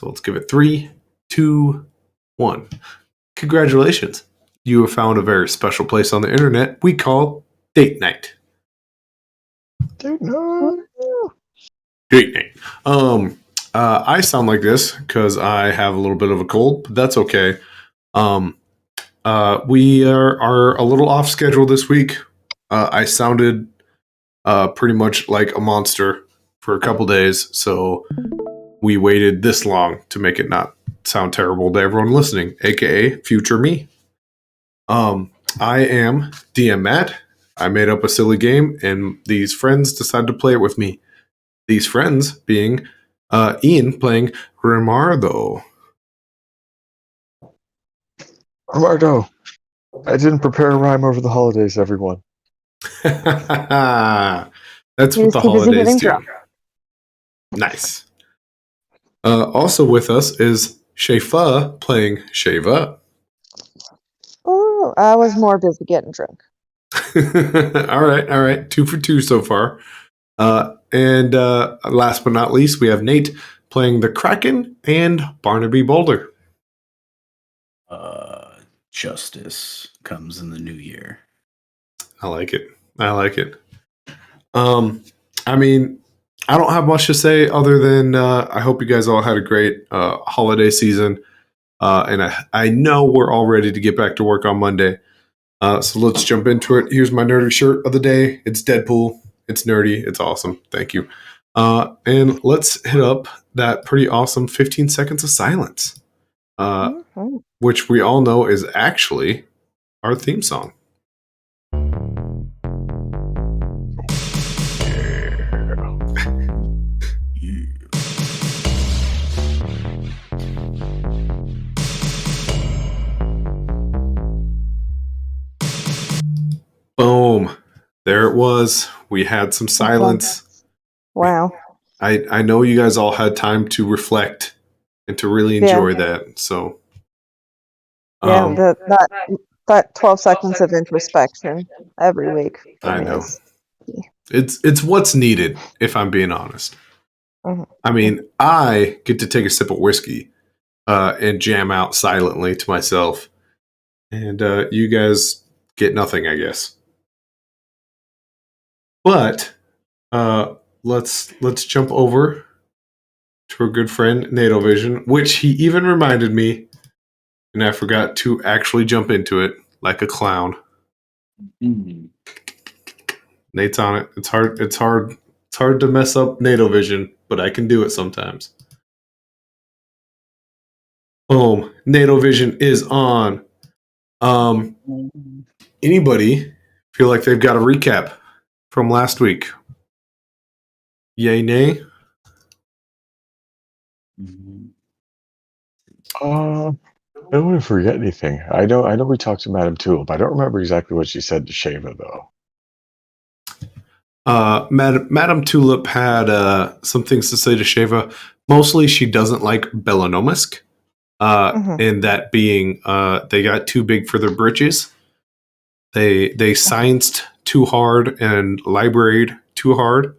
So let's give it 3, 2, 1. Congratulations. You have found a very special place on the internet we call Date Night. Date night. Date Night. I sound like this because I have a little bit of a cold, but that's okay. We are a little off schedule this week. I sounded pretty much like a monster for a couple days, so we waited this long to make it not sound terrible to everyone listening, aka future me. I am DM Matt. I made up a silly game, and these friends decided to play it with me. These friends being Ian playing Rimardo. Rimardo, I didn't prepare a rhyme over the holidays, everyone. That's He what was the too busy holidays getting do. drunk. Nice. Also with us is Shayfa playing Shayva. Oh, I was more busy getting drunk. All right. 2 for 2 so far. And last but not least, we have Nate playing the Kraken and Barnaby Boulder. Justice comes in the new year. I like it. I mean, I don't have much to say other than I hope you guys all had a great holiday season. And I know we're all ready to get back to work on Monday. So let's jump into it. Here's my nerdy shirt of the day. It's Deadpool. It's nerdy. It's awesome. Thank you. And let's hit up that pretty awesome 15 seconds of silence, which we all know is actually our theme song. Boom. There it was. We had some silence. Wow. I know you guys all had time to reflect and to really enjoy that. So yeah, that 12 seconds of introspection every week. I know. It's what's needed, if I'm being honest. I mean, I get to take a sip of whiskey and jam out silently to myself. And you guys get nothing, I guess. But let's jump over to our good friend Nadovision, which he even reminded me, and I forgot to actually jump into it like a clown. Nate's on it. It's hard to mess up Nadovision, but I can do it sometimes. Boom. Nadovision is on. Anybody feel like they've got a recap from last week? Yay, nay? I don't want to forget anything. I know we talked to Madame Tulip. I don't remember exactly what she said to Shava, though. Madame Tulip had some things to say to Shava. Mostly, she doesn't like Belanomisk. And that being, they got too big for their britches. They scienced too hard and libraried too hard.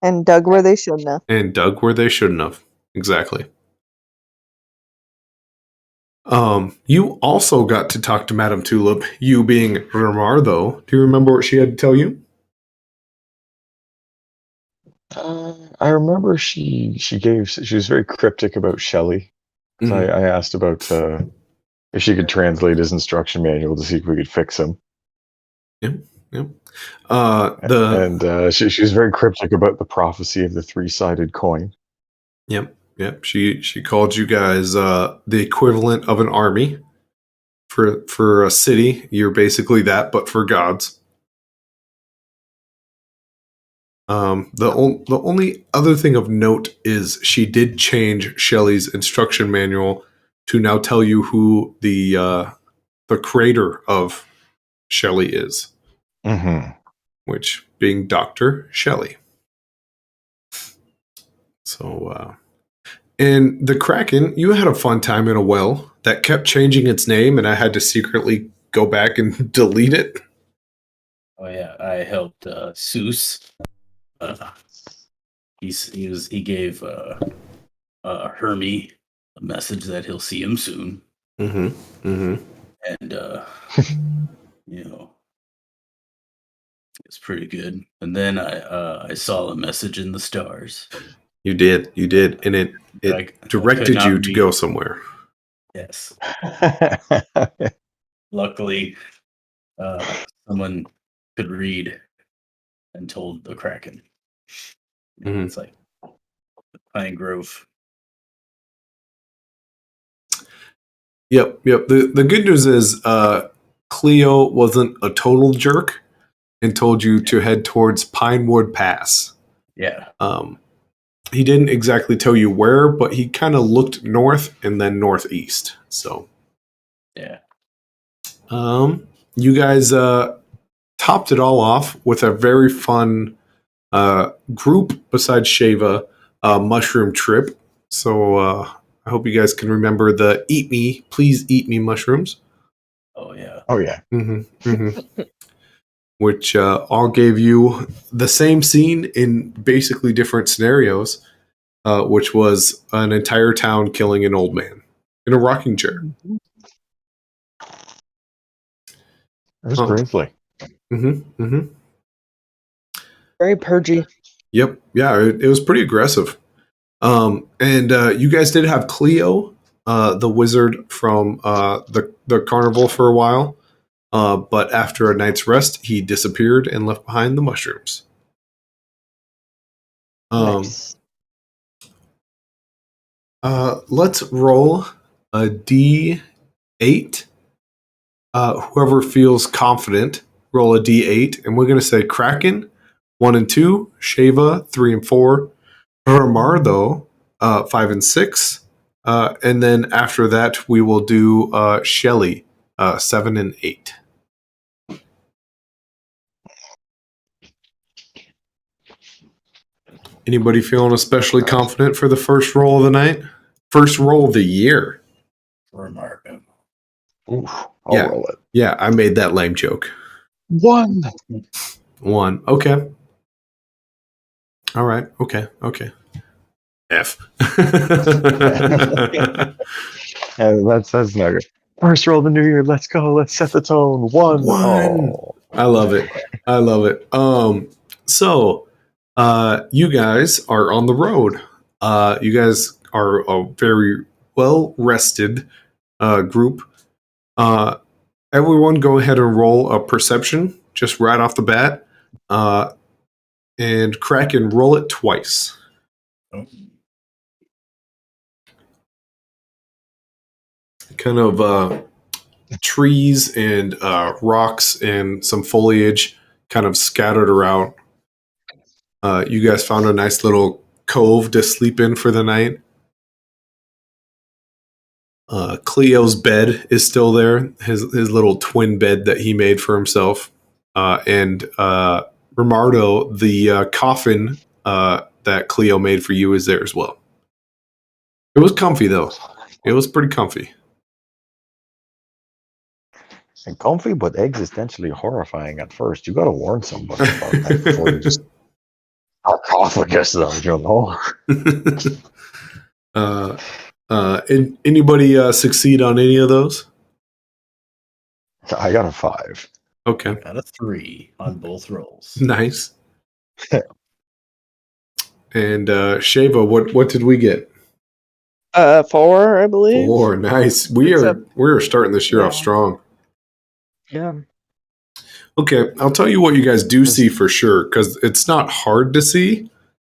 And dug where they shouldn't have. Exactly. You also got to talk to Madame Tulip, you being Rimardo. Do you remember what she had to tell you? I remember she was very cryptic about Shelley. So I asked about if she could translate his instruction manual to see if we could fix him. Yep. She was very cryptic about the prophecy of the 3-sided coin. Yep. She called you guys the equivalent of an army. For a city, you're basically that, but for gods. The only other thing of note is she did change Shelley's instruction manual to now tell you who the creator of Shelley is, which being Dr. Shelley. So, and the Kraken, you had a fun time in a well that kept changing its name, and I had to secretly go back and delete it. Oh yeah, I helped Seuss. He gave Hermie a message that he'll see him soon, Mm-hmm. and you know, it's pretty good. And then I saw a message in the stars. You did, and it I could directed you not to read. go somewhere. Yes. Luckily, someone could read and told the Kraken. Mhm. It's like Pine Grove. Yep. The good news is Cleo wasn't a total jerk and told you to head towards Pinewood Pass. Yeah. He didn't exactly tell you where, but he kind of looked north and then northeast. So, Yeah. you guys topped it all off with a very fun group besides Shava mushroom trip. So I hope you guys can remember the please eat me mushrooms. Oh yeah. Oh yeah. Which all gave you the same scene in basically different scenarios, which was an entire town killing an old man in a rocking chair. It was grisly. Very purgy. Yep. Yeah, it was pretty aggressive. And you guys did have Cleo, the wizard from the carnival for a while. But after a night's rest, he disappeared and left behind the mushrooms. Nice. Let's roll a D8. Whoever feels confident, roll a D8. And we're going to say Kraken, 1 and 2, Shava, 3 and 4, Ramardo, 5 and 6. And then after that, we will do Shelly, 7 and 8. Anybody feeling especially confident for the first roll of the night? First roll of the year. Remarkable. Oof, I'll roll it. Yeah, I made that lame joke. 1. 1. Okay. All right. Okay. F. That's not good. First roll of the new year. Let's go. Let's set the tone. 1. Oh. I love it. So you guys are on the road. You guys are a very well rested group. Everyone go ahead and roll a perception just right off the bat. And Kraken, roll it twice. Oh. Kind of trees and rocks and some foliage kind of scattered around. You guys found a nice little cove to sleep in for the night. Cleo's bed is still there, his little twin bed that he made for himself. And Ramardo, the coffin that Cleo made for you is there as well. It was comfy, though. It was pretty comfy. And comfy, but existentially horrifying at first. You got to warn somebody about that before you just sarcophagus them, you know? Anybody succeed on any of those? I got a 5. Okay. Got a 3 on both rolls. Nice. And Shava, what did we get? 4, I believe. 4. Nice. We're starting this year off strong. Yeah. Okay, I'll tell you what you guys do see for sure, because it's not hard to see.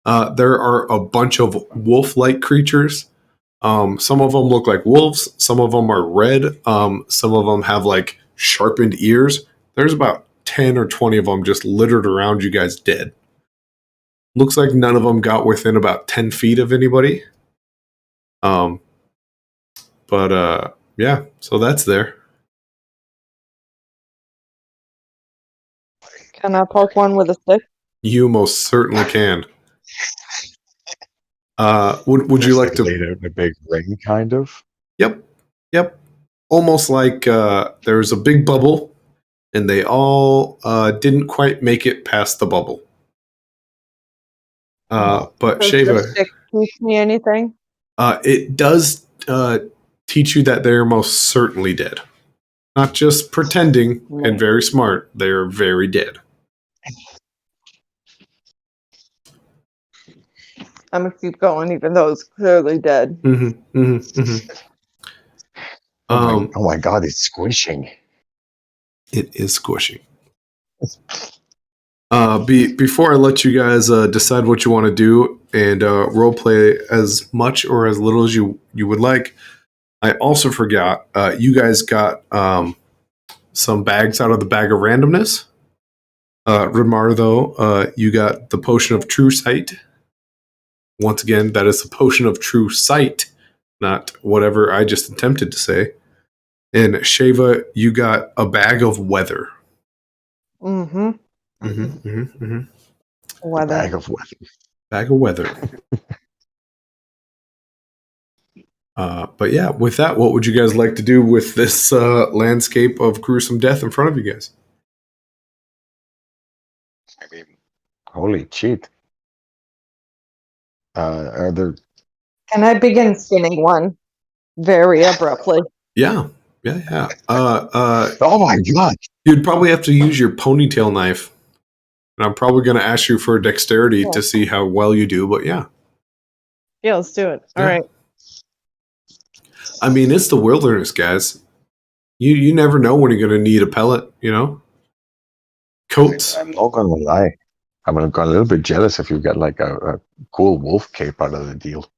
There are a bunch of wolf-like creatures. Some of them look like wolves. Some of them are red. Some of them have like sharpened ears. There's about 10 or 20 of them just littered around you guys dead. Looks like none of them got within about 10 feet of anybody. Yeah, so that's there. Can I poke one with a stick? You most certainly can. Would you like to laid out in a big ring, kind of? Yep. Almost like there's a big bubble, and they all didn't quite make it past the bubble. But Does Shava, the stick teach me anything? it does teach you that they're most certainly dead. Not just pretending and very smart. They're very dead. I'm gonna keep going, even though it's clearly dead. Mm-hmm, mm-hmm, mm-hmm. Oh my god, it's squishing. It is squishing. Before I let you guys decide what you want to do and role play as much or as little as you would like, I also forgot you guys got some bags out of the bag of randomness. Remar, though, you got the potion of true sight. Once again, that is the potion of true sight, not whatever I just attempted to say. And Shava, you got a bag of weather. Mm-hmm. Mm-hmm, mm-hmm, mm-hmm. Weather. Bag of weather. Bag of weather. But yeah, with that, what would you guys like to do with this landscape of gruesome death in front of you guys? I mean, holy shit. Are there... Can I begin skinning one very abruptly? Yeah. oh my god! You'd probably have to use your ponytail knife. And I'm probably going to ask you for dexterity to see how well you do, but yeah. Yeah, let's do it. All Yeah. right. I mean, it's the wilderness, guys. You never know when you're going to need a pellet, you know? Coats. I'm not gonna lie. I'm a little bit jealous if you get like a cool wolf cape out of the deal.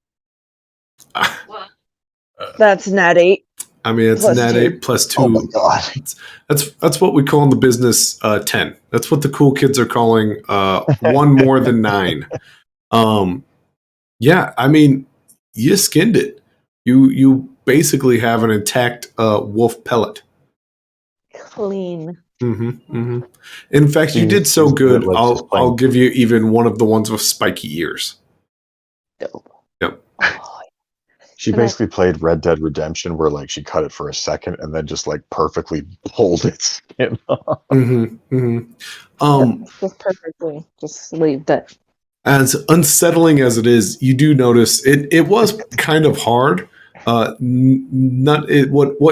That's nat 8. I mean, it's Plus nat 2. 8 plus 2. Oh my god. That's what we call in the business 10. That's what the cool kids are calling one more than 9. Yeah, I mean, you skinned it. You basically have an intact wolf pellet. Clean. Mm-hmm, mm-hmm. In fact, you did so good. I'll give you even one of the ones with spiky ears. Dope. Yep. Oh, She basically played Red Dead Redemption, where like she cut it for a second and then just like perfectly pulled its skin off. Mm-hmm, mm-hmm. Just perfectly. Just leave that. As unsettling as it is, you do notice it was kind of hard. What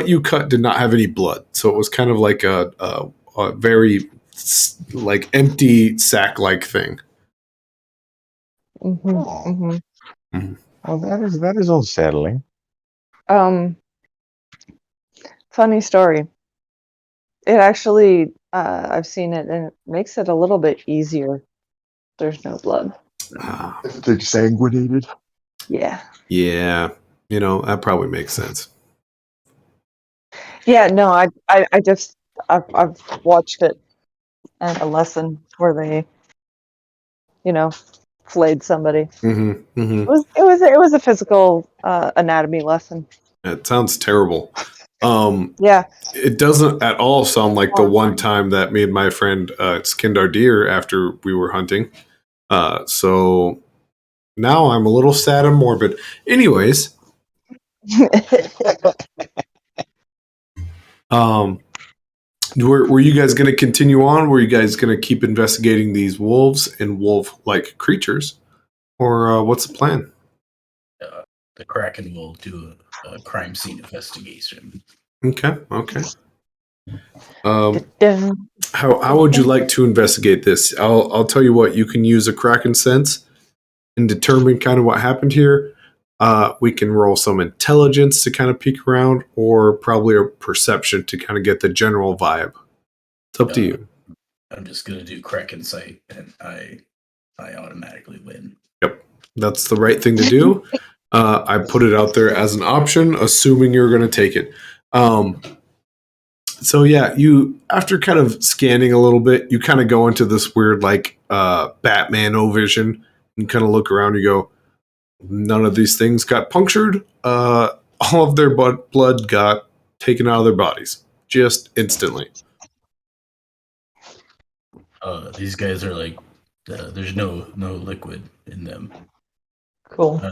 you cut did not have any blood, so it was kind of like a very like empty sack like thing. Mm-hmm. Mm-hmm. Mm-hmm. Oh, that is unsettling. Funny story. It actually, I've seen it, and it makes it a little bit easier. There's no blood. It's exsanguinated. Yeah. Yeah, that probably makes sense. Yeah. No, I've watched it and a lesson where they, flayed somebody. Mm-hmm, mm-hmm. It was a physical anatomy lesson. It sounds terrible. Yeah. It doesn't at all sound like the one time that me and my friend skinned our deer after we were hunting. So now I'm a little sad and morbid. Anyways, were you guys going to continue on? Were you guys going to keep investigating these wolves and wolf-like creatures, or what's the plan? The Kraken will do a crime scene investigation. Okay. How would you like to investigate this? I'll tell you what. You can use a Kraken sense and determine kind of what happened here. We can roll some intelligence to kind of peek around, or probably a perception to kind of get the general vibe. It's up to you. I'm just gonna do Kraken sight, and I automatically win. Yep, that's the right thing to do. I put it out there as an option, assuming you're going to take it. So yeah, you after kind of scanning a little bit, you kind of go into this weird like Batman-o vision and kind of look around. You go, none of these things got punctured. All of their blood got taken out of their bodies just instantly. These guys are like, there's no liquid in them. Cool.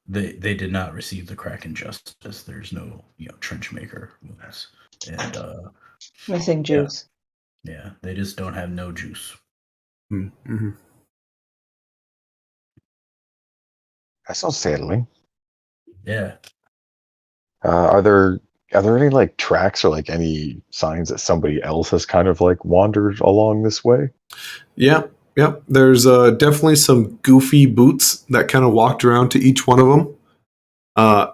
They did not receive the Kraken justice. There's no trench maker wounds, and Missing juice. Yeah, they just don't have no juice. Mm-hmm. That's unsettling. Yeah. Are there any like tracks or like any signs that somebody else has kind of like wandered along this way? Yep, yep. There's definitely some goofy boots that kind of walked around to each one of them.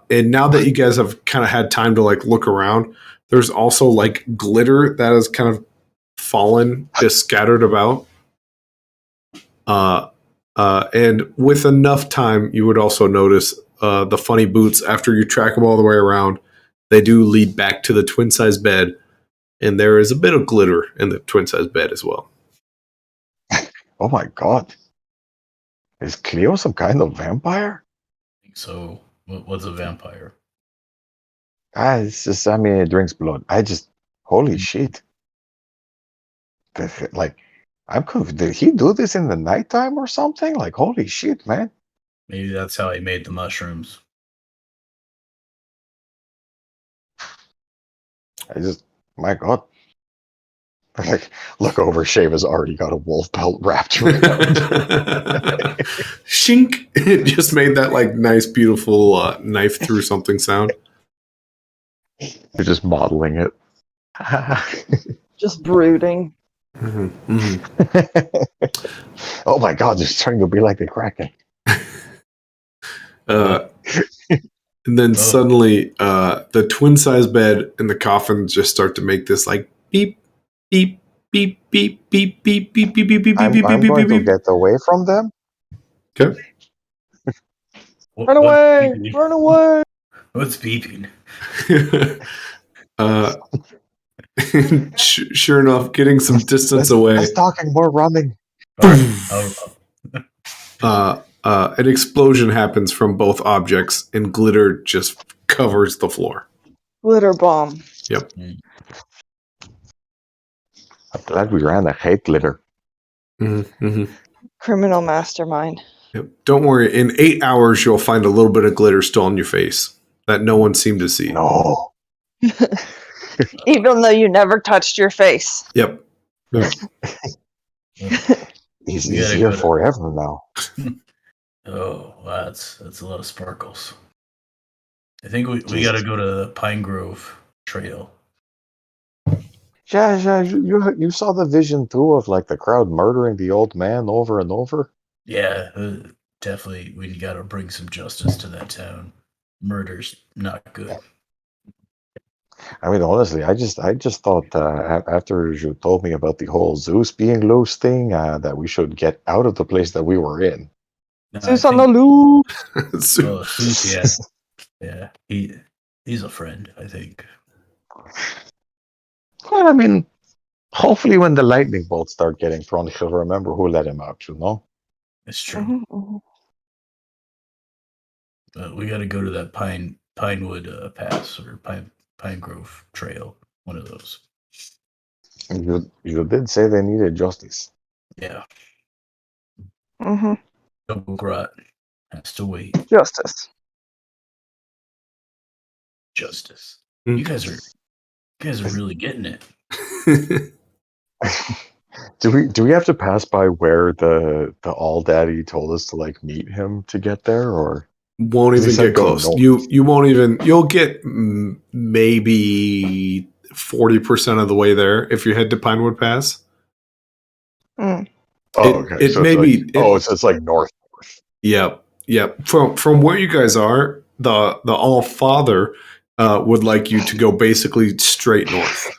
And now that you guys have kind of had time to like look around, there's also like glitter that has kind of fallen, just scattered about. And with enough time, you would also notice the funny boots. After you track them all the way around, they do lead back to the twin size bed, and there is a bit of glitter in the twin size bed as well. Oh my god. Is Cleo some kind of vampire? So, what's a vampire? It's just, I mean, it drinks blood. Holy shit. Like, I'm confused. Did he do this in the nighttime or something? Like, holy shit, man. Maybe that's how he made the mushrooms. My god. Like, look over, Shave has already got a wolf belt wrapped around. Shink! It just made that like nice, beautiful knife through something sound. You're just modeling it. Just brooding. Mm-hmm, mm-hmm. Oh my god, they're starting to be like the Kraken. And then suddenly, the twin size bed and the coffin just start to make this like beep, beep, beep, beep, beep, beep, beep, beep, beep, beep, I'm beep, beep, going to beep. get away from them. Okay. Run away! Run away! What's beeping? Sure enough, getting some distance away. Less talking, more running. An explosion happens from both objects, and glitter just covers the floor. Glitter bomb. Yep. I'm glad we ran. I hate glitter. Mm-hmm, mm-hmm. Criminal mastermind. Yep. Don't worry. In 8 hours, you'll find a little bit of glitter still on your face that no one seemed to see. No. Even though you never touched your face. Yep. He's here forever now. Oh, that's a lot of sparkles. I think we got to go to the Pine Grove Trail. Yeah, you saw the vision too of like the crowd murdering the old man over and over. Yeah, definitely. We got to bring some justice to that town. Murder's not good. I mean, honestly, I just thought after you told me about the whole Zeus being loose thing, that we should get out of the place that we were in. No, Zeus on the loose. Oh, Zeus, yeah. He's a friend, I think. Well, I mean, hopefully when the lightning bolts start getting thrown, he'll remember who let him out, you know? It's true. We got to go to that Pinewood Pass or Pine Grove Trail. One of those. You did say they needed justice. Yeah. Mm-hmm. Double Grot has to wait. Justice. Justice. Mm. You guys are really getting it. Do we have to pass by where the All Daddy told us to like meet him to get there, or won't even get close? north. You won't even. You'll get maybe 40% of the way there if you head to Pinewood Pass. Mm. okay. It may be. So it's like north. Yep. From where you guys are, the All Father would like you to go basically straight north.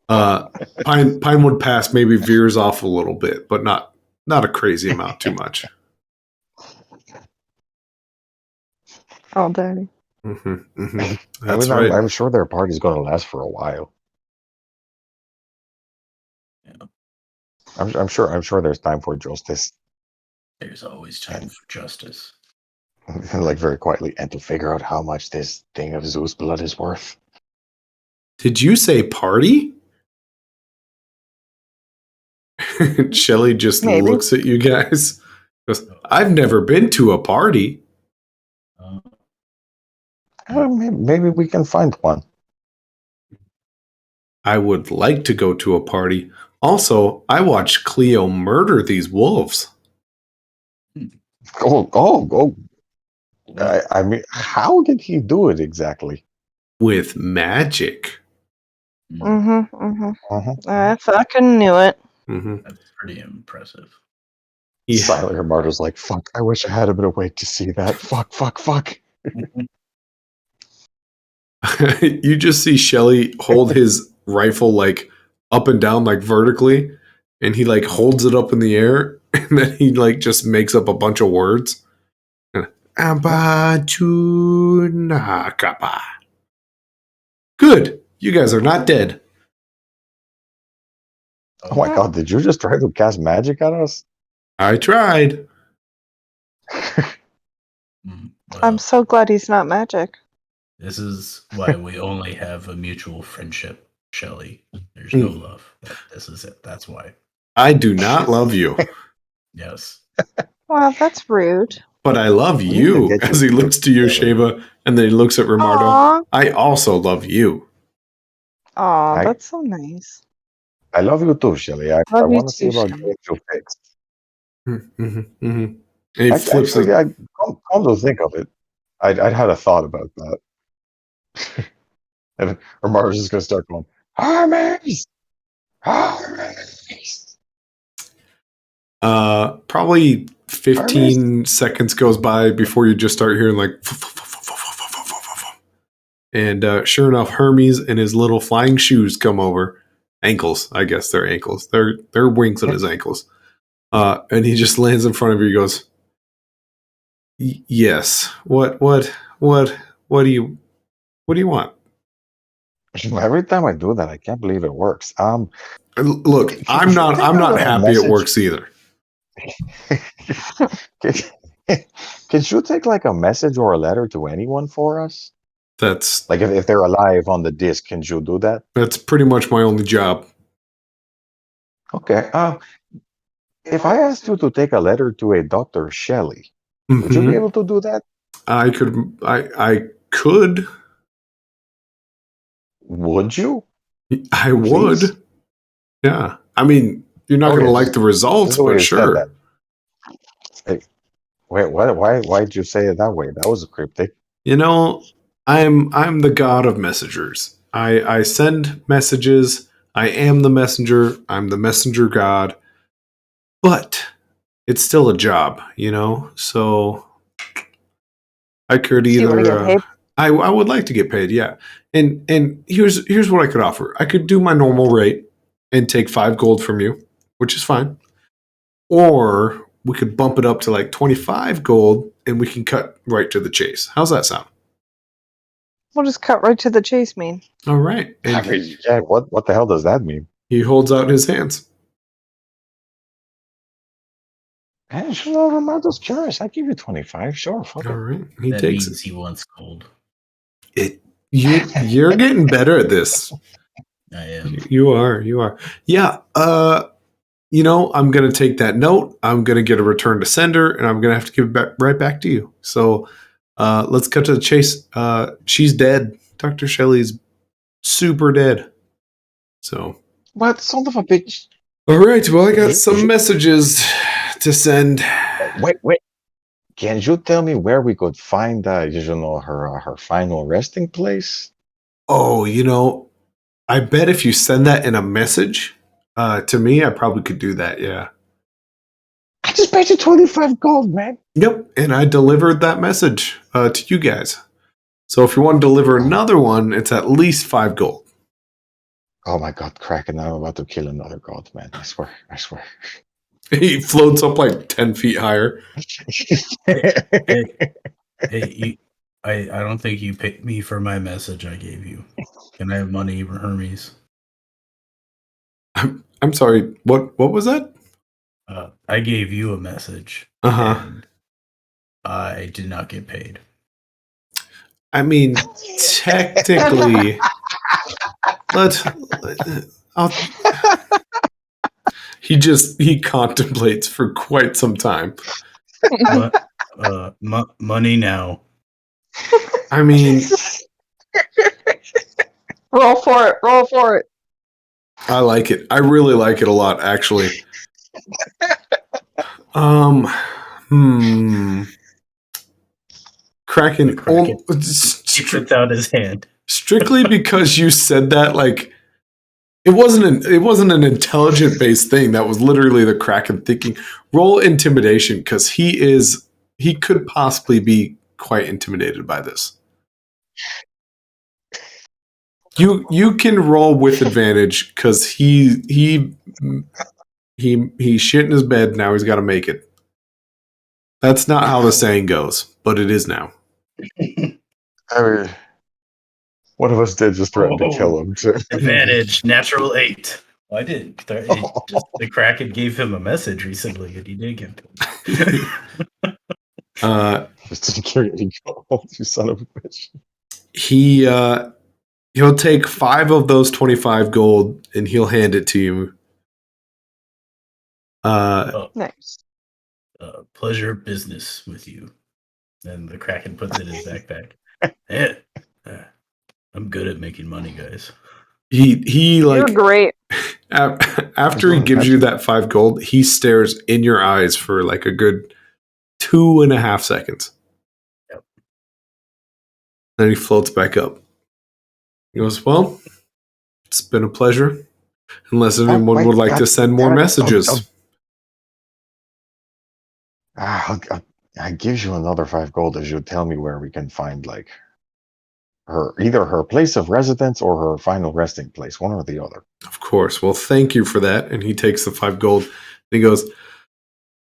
Pinewood Pass maybe veers off a little bit, but not a crazy amount, too much. Oh, daddy. Mm-hmm, mm-hmm. That's I mean, right. I'm sure their party's going to last for a while. Yeah. I'm sure there's time for justice. There's always time for justice. Like very quietly, and to figure out how much this thing of Zeus blood is worth. Did you say party? Shelly just Maybe. looks at you guys. Goes, I've never been to a party. Maybe we can find one. I would like to go to a party. Also, I watched Cleo murder these wolves. Oh. I mean, how did he do it exactly? With magic. Mm-hmm. Mm-hmm. Uh-huh. I fucking knew it. Mm-hmm. That's pretty impressive. Yeah. Silent Martyr's like, fuck, I wish I had a bit of weight to see that. Fuck. You just see Shelly hold his rifle like up and down, like vertically, and he like holds it up in the air, and then he like just makes up a bunch of words. Abajunakapa. Good. You guys are not dead. Oh my god, did you just try to cast magic at us? I tried. Well, I'm so glad he's not magic. this is why we only have a mutual friendship, Shelly. There's no love. This is it. That's why. I do not love you, Yes. Well, that's rude. but I love We need to you. get As you he looks to you, Sheva, and then he looks at Rimardo. Aw. I also love you. Aw, I- that's so nice. I love you too, Shelly. I Love you want to see too, about Shelly. getting you fixed. Mm-hmm, mm-hmm. And he flips Actually, his. come to think of it, I'd had a thought about that. And Ramar's just going to start going, Hermes! Hermes! Probably 15 seconds goes by before you just start hearing like. And sure enough, Hermes and his little flying shoes come over. Ankles, I guess they're ankles. They're wings on his ankles. And he just lands in front of you. He goes, "Yes. What do you want?" Every time I do that, I can't believe it works. Look, Can I'm you not take I'm a not little happy it message? works either. Can you take like a message or a letter to anyone for us? That's Like if they're alive on the disc, can you do that? pretty much my only job. Okay. If I asked you to take a letter to a Dr. Shelley, would you be Mhm. able to do that? I could. Would you? I would. Please? Yeah. I mean, you're not going to Okay, like the results, just the way but you said that. sure. Hey, wait, why did you say it that way? That was cryptic. You know, I'm the god of messengers. I send messages. I am the messenger. I'm the messenger god. But it's still a job, So I could So you want to either get paid? I would like to get paid, yeah. And here's what I could offer. I could do my normal rate and take 5 gold from you, which is fine. Or we could bump it up to like 25 gold and we can cut right to the chase. How's that sound? We'll just cut right to the chase, mean. All right. I And mean, yeah, what the hell does that mean? he holds out his hands. Hey, sure, Romanto's curious. I give you 25. Sure, fuck All it. right. He That takes means he wants gold. it. You're getting better at this. I am. You are. Yeah. I'm going to take that note. I'm going to get a return to sender, and I'm going to have to give it right back to you. So let's cut to the chase. She's dead. Dr. Shelley's super dead. So. What son of a bitch? All right. Well, I got some messages to send. Wait. Can you tell me where we could find, her final resting place? Oh, I bet if you send that in a message to me, I probably could do that. Yeah. I just paid you 25 gold, man. Yep. And I delivered that message to you guys. So if you want to deliver another one, it's at least 5 gold. Oh my god, Kraken, I'm about to kill another god, man. I swear. He floats up like 10 feet higher. Hey, I don't think you paid me for my message I gave you. Can I have money, Hermes? I'm sorry. What was that? I gave you a message. Uh-huh. And I did not get paid. I mean, technically, he contemplates for quite some time. Money now. I mean, Roll for it. I like it. I really like it a lot, actually. Kraken, The Kraken. He stri- puts out his hand. strictly because you said that, like it wasn't an intelligent based thing. That was literally the Kraken thinking. Roll intimidation because he could possibly be quite intimidated by this. You can roll with advantage because he shit in his bed. Now he's got to make it. That's not how the saying goes, but it is now. I mean, one of us did just threaten to kill him. Too. Advantage, natural 8. Well, I did. The Kraken gave him a message recently, and he did give him. Just didn't carry any gold, you son of a bitch. He'll take 5 of those 25 gold and he'll hand it to you. Nice. Pleasure business with you. And the Kraken puts it in his backpack. Yeah. I'm good at making money, guys. He like You're great. after he gives you that 5 gold, he stares in your eyes for like a good 2.5 seconds. Yep. Then he floats back up. He goes, "Well, it's been a pleasure. Unless anyone would like to send more messages." I give you another 5 gold as you tell me where we can find like either her place of residence or her final resting place, one or the other. Of course. Well, thank you for that. And he takes the 5 gold and he goes,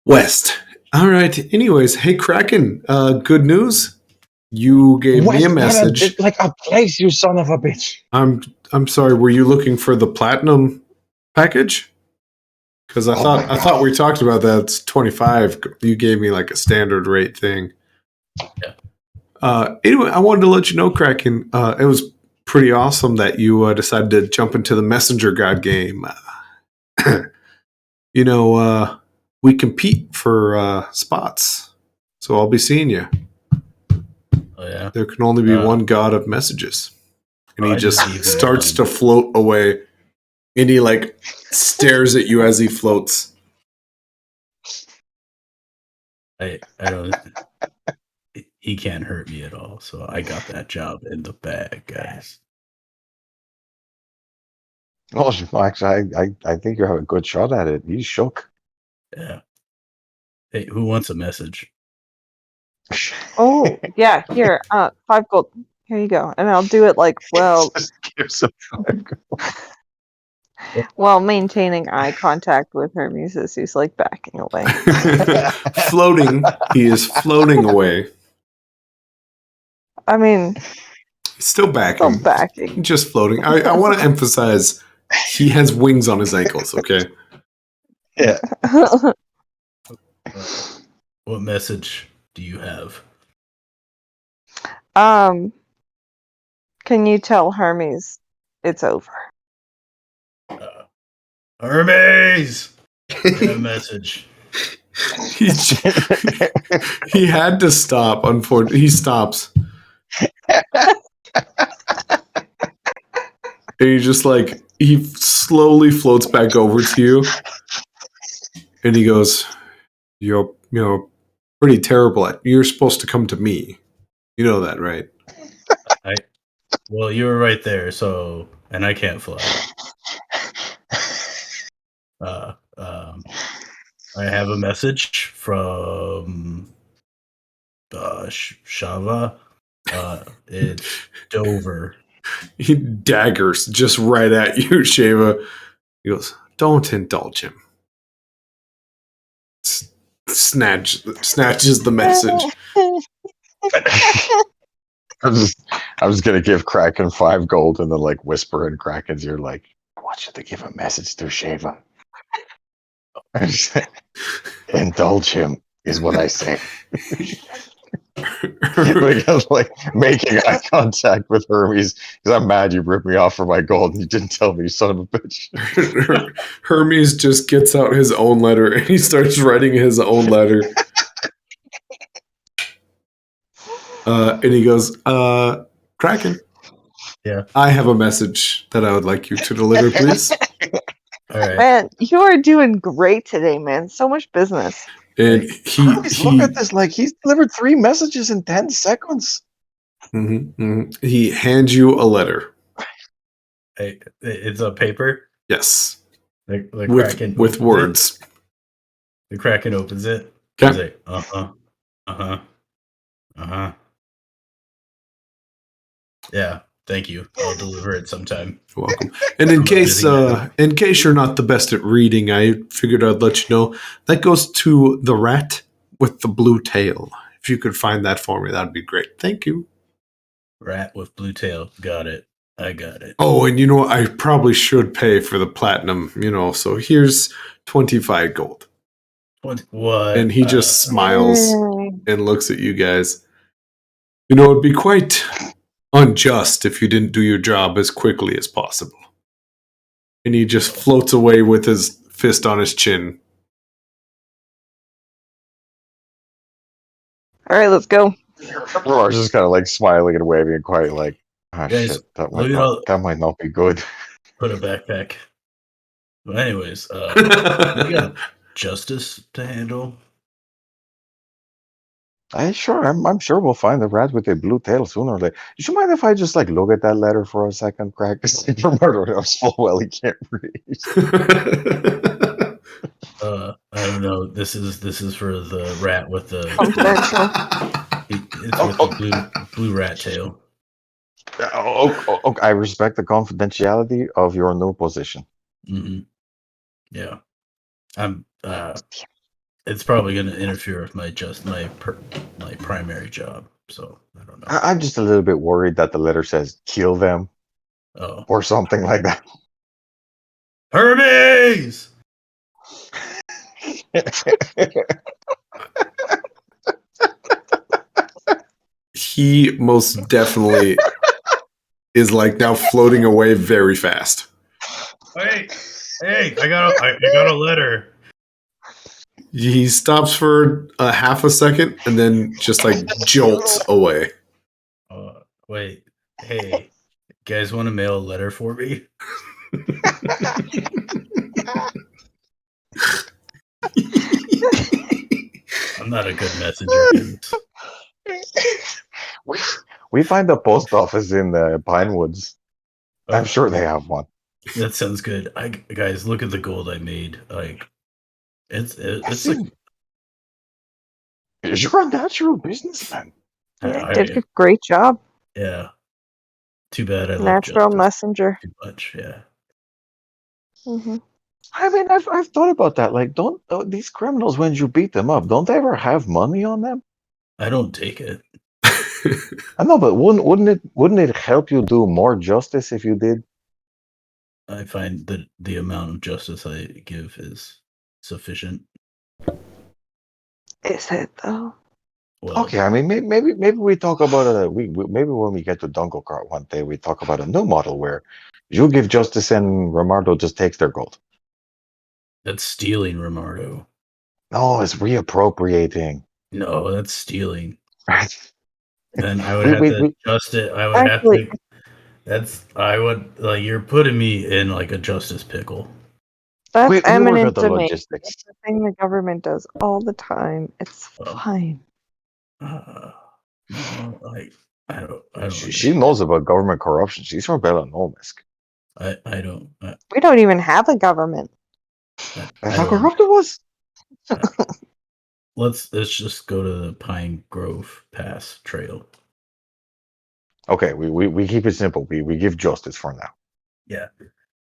"West. All right. Anyways, hey Kraken, good news. You gave me a message. Like a place, you son of a bitch. I'm sorry. Were you looking for the platinum package? Because I thought we talked about that. It's 25. You gave me like a standard rate thing. Yeah. Anyway, I wanted to let you know, Kraken. It was pretty awesome that you decided to jump into the Messenger God game. We compete for spots, so I'll be seeing you. Oh yeah. There can only be one God of messages, and he I just just even, starts to float away, and he like stares at you as he floats. I don't. He can't hurt me at all, so I got that job in the bag, guys. Well, actually, I think you have a good shot at it. He's shook. Yeah. Hey, who wants a message? Oh, yeah. Here, 5 gold. Here you go. And I'll do it like, well, Just gives him 5 gold. while maintaining eye contact with Hermes as he's like backing away. Floating. He is floating away. I mean, He's still backing. still backing. Just floating. I want to emphasize he has wings on his ankles, okay? Yeah. What message do you have? Can you tell Hermes it's over? Hermes! I have a message. He had to stop, unfortunately. He stops. And he just like, he slowly floats back over to you. And he goes, You're pretty terrible at, you're supposed to come to me. You know that, right? Well, you were right there, so, and I can't fly. I have a message from Shava. It's Dover. He daggers just right at you, Shava. He goes, "Don't indulge him." Snatches the message. I was gonna give Kraken 5 gold and then like whisper in Kraken's ear, like, I want you to give a message to Shava. Indulge him is what I say. Like, I was like making eye contact with Hermes because I'm mad you ripped me off for my gold and you didn't tell me, you son of a bitch. Hermes just gets out his own letter and he starts writing his own letter. And he goes, Kraken. Yeah. I have a message that I would like you to deliver, please. All right. Man, you are doing great today, man. So much business. And Hey, Guys, look at this. Like, he's delivered 3 messages in 10 seconds. he hands you a letter. hey, it's a paper. Yes, The Kraken with opens words. It. The Kraken opens it. Okay. Say, uh-huh. Yeah, thank you. I'll deliver it sometime. You're welcome. And in case you're not the best at reading, I figured I'd let you know that goes to the rat with the blue tail. If you could find that for me, that'd be great. Thank you. Rat with blue tail. Got it. I got it. Oh, and I probably should pay for the platinum, so here's 25 gold. What? And he just smiles and looks at you guys. It'd be quite unjust if you didn't do your job as quickly as possible. And he just floats away with his fist on his chin. All right, let's go. Roar's just kind of like smiling and waving and quite like, Guys, shit, that might not be good. Put a backpack. Well, anyways, we got justice to handle. I'm sure we'll find the rat with a blue tail sooner or later. You mind if I just like look at that letter for a second, Craig? Because Roberto knows full well he can't read. I don't know. This is for the rat with the Confidential. it's with the blue rat tail. I respect the confidentiality of your new position. Mm-hmm. Yeah, I'm. It's probably going to interfere with my primary job. So I don't know. I'm just a little bit worried that the letter says kill them, or something like that. Hermes. He most definitely is like now floating away very fast. Hey, I got a letter. He stops for a half a second and then just like jolts away. Wait, hey, you guys want to mail a letter for me? I'm not a good messenger. We find a post office in the Pinewoods. I'm sure they have one. That sounds good. Guys, look at the gold I made. Like, it's like you're a natural businessman. You did a great job. Yeah. Too bad I natural love messenger. Too much, yeah. Mm-hmm. I mean, I've thought about that. Like, don't these criminals, when you beat them up, don't they ever have money on them? I don't take it. I know, but wouldn't it help you do more justice if you did? I find that the amount of justice I give is sufficient. Is it though? Well, okay, I mean, maybe we talk about maybe when we get to Dungle Cart one day, we talk about a new model where you give justice and Romardo just takes their gold. That's stealing, Romardo. No, it's reappropriating. No, that's stealing. Right. Then I would have to adjust it. I would have to. You're putting me in like a justice pickle. That's eminent domain. That's the thing the government does all the time. It's fine. No, I don't. She knows about government corruption. She's from Bellanomisk. I don't. We don't even have a government. That's how corrupt it was. Let's just go to the Pinewood Pass trail. Okay, we keep it simple. We give justice for now. Yeah,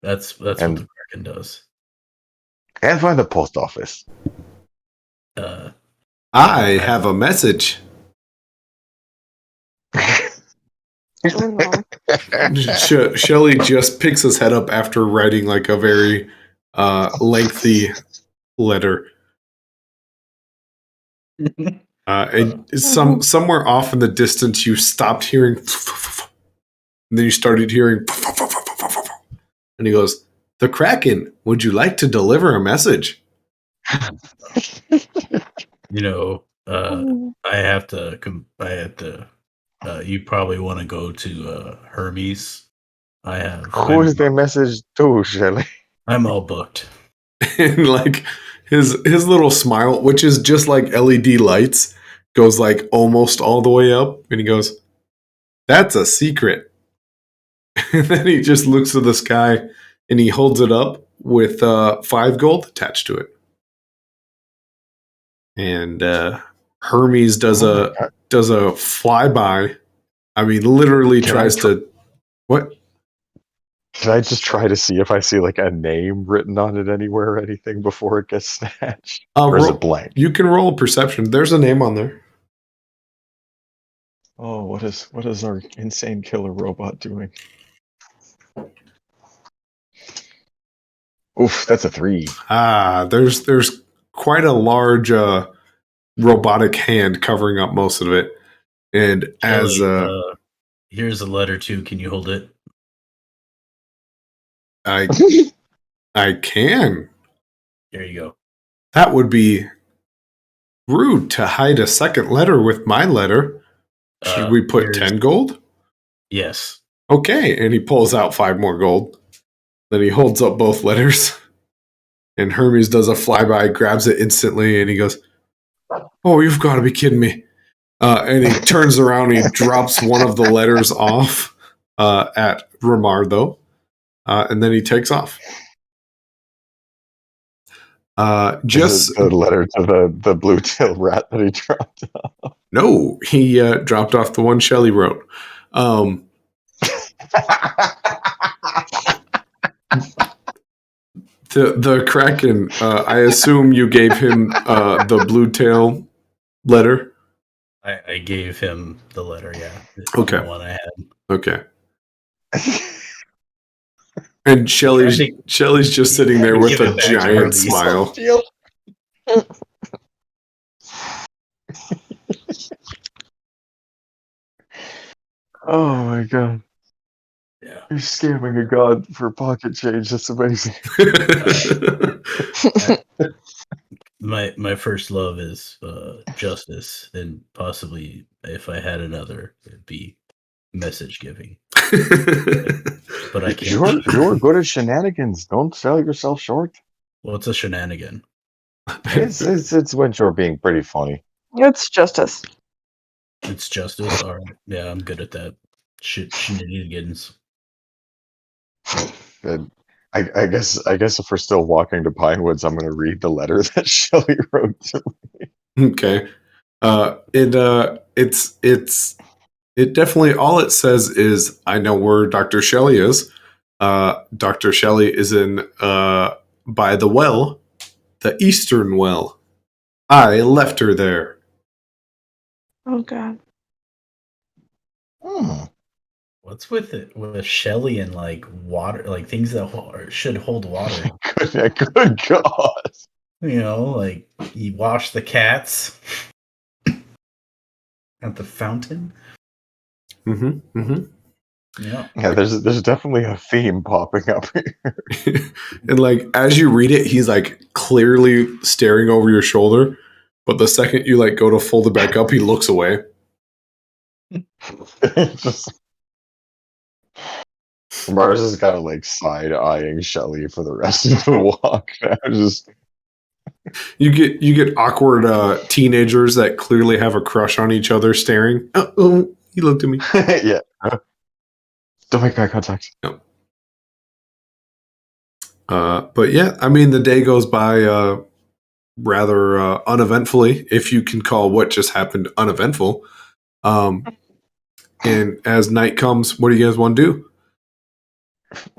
that's what the Kraken does. And find the post office. I have a message. Shelley just picks his head up after writing like a very lengthy letter. Somewhere off in the distance, you stopped hearing, and then you started hearing, and he goes, "The Kraken, would you like to deliver a message?" I have to. You probably want to go to Hermes. Who is the message to, Shelley? I'm all booked. And like his little smile, which is just like LED lights, goes like almost all the way up, and he goes, "That's a secret." And then he just looks to the sky and he holds it up with 5 gold attached to it. And Hermes does a flyby. I mean, literally tries to. What? Can I just try to see if I see like a name written on it anywhere or anything before it gets snatched? Or is it blank? You can roll a perception. There's a name on there. Oh, what is our insane killer robot doing? Oof, that's a 3. There's quite a large robotic hand covering up most of it. And as here's a letter too. Can you hold it? I can. There you go. That would be rude to hide a second letter with my letter. Should we put 10 gold? Yes. Okay. And he pulls out 5 more gold. Then he holds up both letters. And Hermes does a flyby, grabs it instantly, and he goes, "Oh, you've got to be kidding me." And he turns around and he drops one of the letters off at Ramardo. And then he takes off. Just the letter to the blue-tailed rat that he dropped off. No, he dropped off the one Shelley wrote. The Kraken, I assume you gave him the blue tail letter? I gave him the letter, yeah. Okay. The one I had. Okay. And Shelley's just sitting there with a giant smile. Oh my god. Yeah. You're scamming a god for pocket change. That's amazing. My first love is justice, and possibly if I had another, it'd be message giving. But I can't. You're good at shenanigans. Don't sell yourself short. Well, it's a shenanigan. It's when you're being pretty funny. It's justice. It's justice. All right. Yeah, I'm good at that. Shenanigans. And I guess if we're still walking to Pinewoods, I'm going to read the letter that Shelley wrote to me. Okay. It definitely, all it says is, "I know where Dr. Shelley is. Dr. Shelley is in by the well, the eastern well. I left her there." Oh god. What's with it with Shelly and like water, like things that should hold water? Good God. You know, like you wash the cats at the fountain. Mm-hmm. Mm-hmm. Yeah. Yeah, there's definitely a theme popping up here. And like as you read it, he's like clearly staring over your shoulder, but the second you like go to fold it back up, he looks away. Mars is kind of like side-eyeing Shelley for the rest of the walk. You get awkward teenagers that clearly have a crush on each other staring. Oh, he looked at me. Yeah. Don't make eye contact. No. But yeah, I mean, the day goes by rather uneventfully, if you can call what just happened uneventful. And as night comes, what do you guys want to do?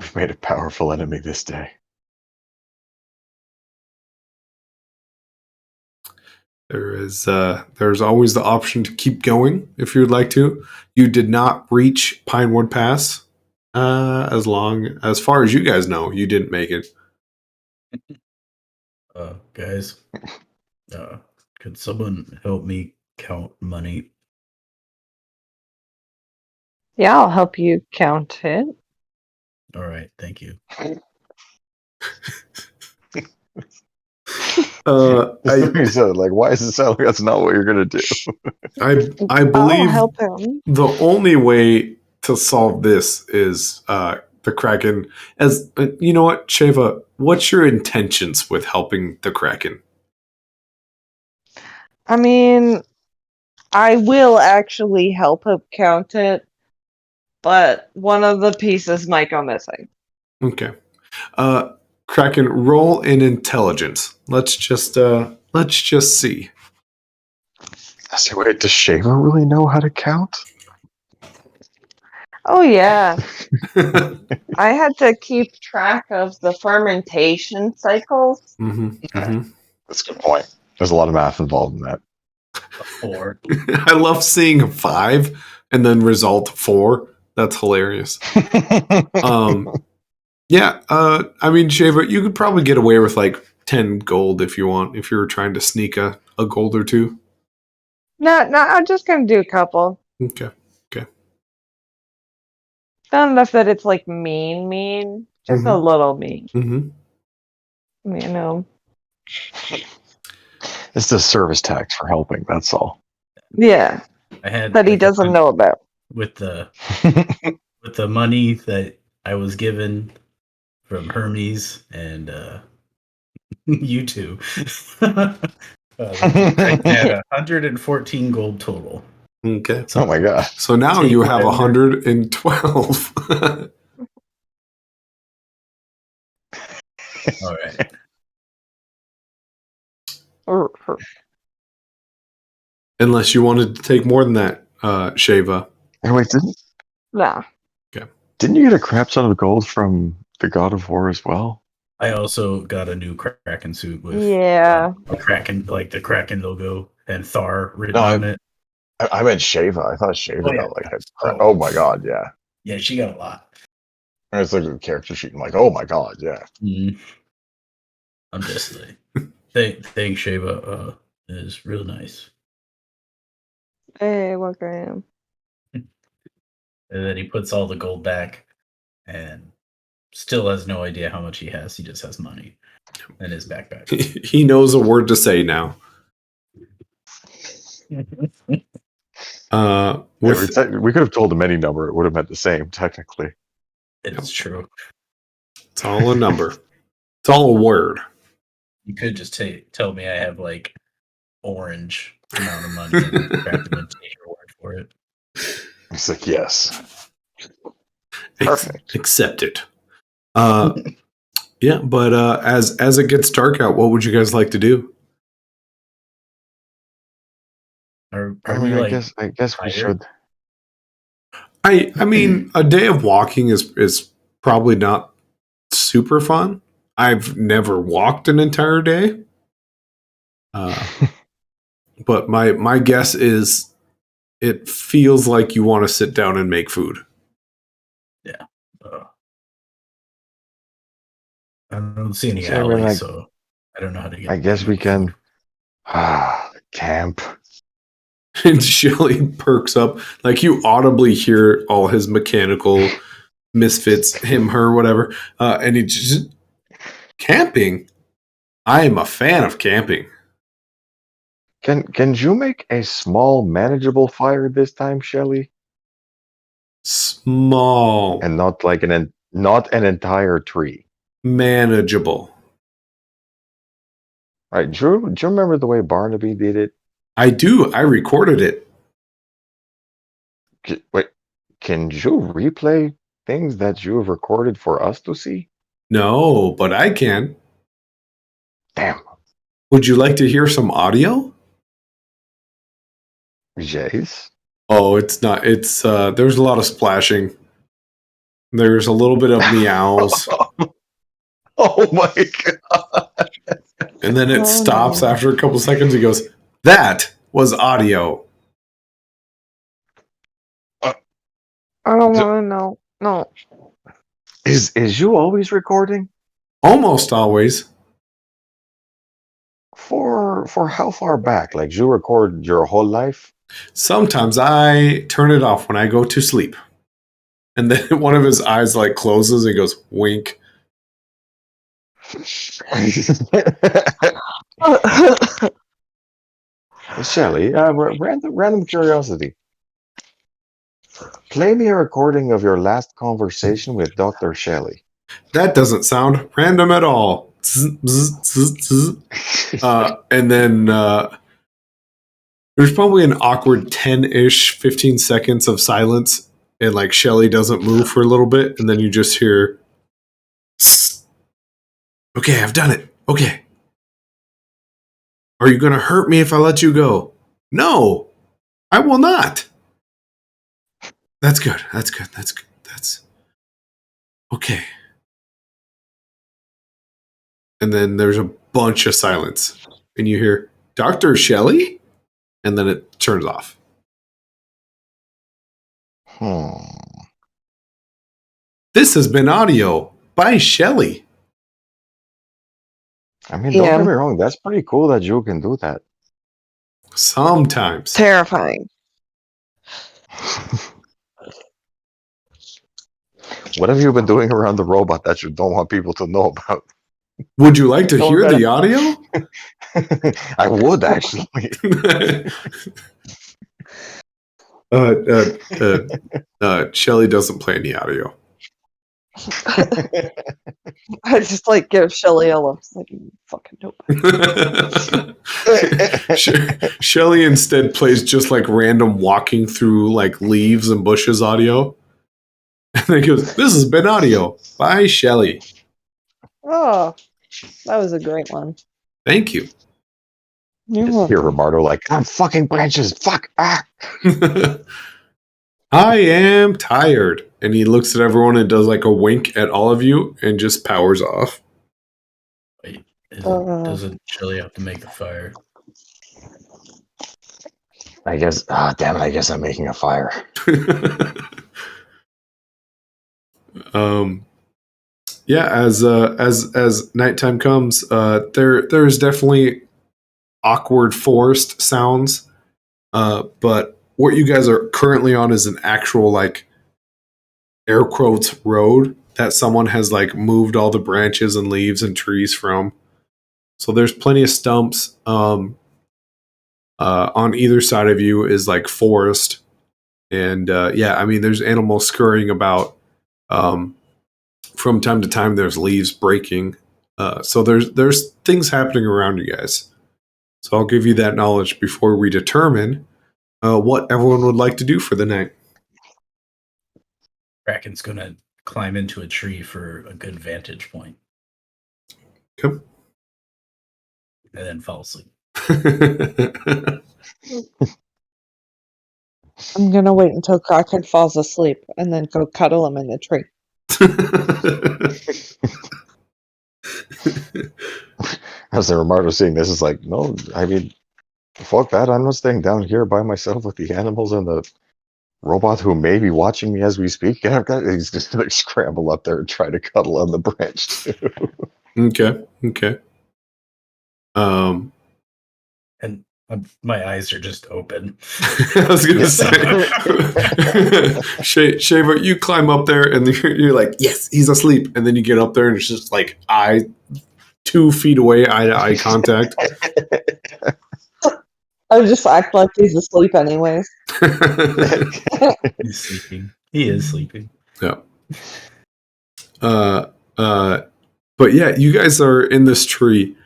We've made a powerful enemy this day. There's always the option to keep going if you would like to. You did not reach Pinewood Pass. As far as you guys know, you didn't make it. Guys, could someone help me count money? Yeah, I'll help you count it. All right, thank you. Like, why is it sound like that's not what you're gonna do? I I'll believe help him. the only way to solve this is the Kraken. As you know what, Sheva, what's your intentions with helping the Kraken? I mean, I will actually help him count it, but one of the pieces might go missing. Okay. Kraken, roll in intelligence. Let's just see. So wait, does Shaver really know how to count? Oh yeah, I had to keep track of the fermentation cycles. That's a good point. There's a lot of math involved in that. A 4. I love seeing a 5 and then result 4. That's hilarious. Yeah, I mean, Shava, you could probably get away with like 10 gold if you want, if you were trying to sneak a gold or two. No, I'm just gonna do a couple. Okay. Not enough that it's like mean, just a little mean. Mm-hmm. You know. It's the service tax for helping. That's all. Yeah, I had that he like, doesn't know about. with the money that I was given from Hermes and you two. I had 114 gold total. Okay. Oh my god! So now Take you have whatever. 112. All right. Unless you wanted to take more than that, Shava. And wait, Nah. didn't you get a crap ton of gold from the God of War as well? I also got a new Kraken suit with the Kraken logo and Thar written on it. I meant Shava. I thought Shava Oh, yeah. got like a crap. Oh my god, yeah. Yeah, she got a lot. I was looking at the character sheet. I'm like, oh my god, yeah. I'm just like, thanks, Shava. Is real nice. Hey, welcome. And then he puts all the gold back and still has no idea how much he has. He just has money in his backpack. He knows a word to say now. We could have told him any number; it would have meant the same, technically. It's true. It's all a number. It's all a word. You could just tell me I have like orange amount of money and Kraken would take your word for it. He's like, yes. Perfect. Accept it. Yeah, but as it gets dark out, what would you guys like to do? I guess we should. I mean, a day of walking is probably not super fun. I've never walked an entire day. But my guess is it feels like you want to sit down and make food. Yeah. I don't see any alleys, so I don't know how to get. I guess we can. Camp. And Shelly perks up. Like you audibly hear all his mechanical misfits, him, her, whatever. And he just camping. I am a fan of camping. Can you make a small, manageable fire this time, Shelly? Small. And not like not an entire tree. Manageable. Right. Do you remember the way Barnaby did it? I do. I recorded it. Wait, can you replay things that you have recorded for us to see? No, but I can. Damn. Would you like to hear some audio? Yes. Oh, it's not. It's there's a lot of splashing. There's a little bit of meows. Oh my god. And then it stops after a couple seconds. He goes, "That was audio." I don't want to know. No. Is you always recording? Almost always. For how far back? Like you record your whole life? Sometimes I turn it off when I go to sleep. And then one of his eyes like closes and goes, wink. Shelly, random curiosity. Play me a recording of your last conversation with Dr. Shelley. That doesn't sound random at all. Zzz, zzz, zzz, zzz. And then there's probably an awkward 10-ish, 15 seconds of silence, and like Shelly doesn't move for a little bit, and then you just hear, "Sss. Okay, I've done it. Okay. Are you going to hurt me if I let you go? No, I will not. That's good. That's good. That's good. That's okay." And then there's a bunch of silence, and you hear, "Dr. Shelley?" And then it turns off. This has been audio by Shelley. I mean, Yeah. don't get me wrong. That's pretty cool that you can do that. Sometimes. Terrifying. What have you been doing around the robot that you don't want people to know about? Would you like to Don't hear get the audio? I would actually. Shelly doesn't play any audio. I just like give Shelly a look. It's like, you fucking dope. Shelly instead plays just like random walking through like leaves and bushes audio. And then goes, "This has been audio by Shelly." Oh, that was a great one. Thank you. You're Just welcome. hear Romardo like, "I'm fucking branches. Fuck. Ah." I am tired. And he looks at everyone and does like a wink at all of you and just powers off. Wait, doesn't Shelly have to make the fire? I guess. Ah, damn it. I guess I'm making a fire. Yeah, as nighttime comes, there's definitely awkward forest sounds. But what you guys are currently on is an actual like air quotes road that someone has like moved all the branches and leaves and trees from. So there's plenty of stumps. On either side of you is like forest, and yeah, I mean there's animals scurrying about. From time to time, there's leaves breaking. So there's things happening around you guys. So I'll give you that knowledge before we determine what everyone would like to do for the night. Kraken's gonna climb into a tree for a good vantage point. Come. And then fall asleep. I'm gonna wait until Kraken falls asleep and then go cuddle him in the tree. As the Romardo seeing this is like, no, I mean, fuck that. I'm not staying down here by myself with the animals and the robot who may be watching me as we speak. He's just like scramble up there and try to cuddle on the branch too. Okay. And my eyes are just open. I was gonna say, Shaver, you climb up there and you're like, yes, he's asleep, and then you get up there and it's just like 2 feet away, eye to eye contact. I would just act like he's asleep anyways. He's sleeping. He is sleeping. Yeah. But yeah, you guys are in this tree.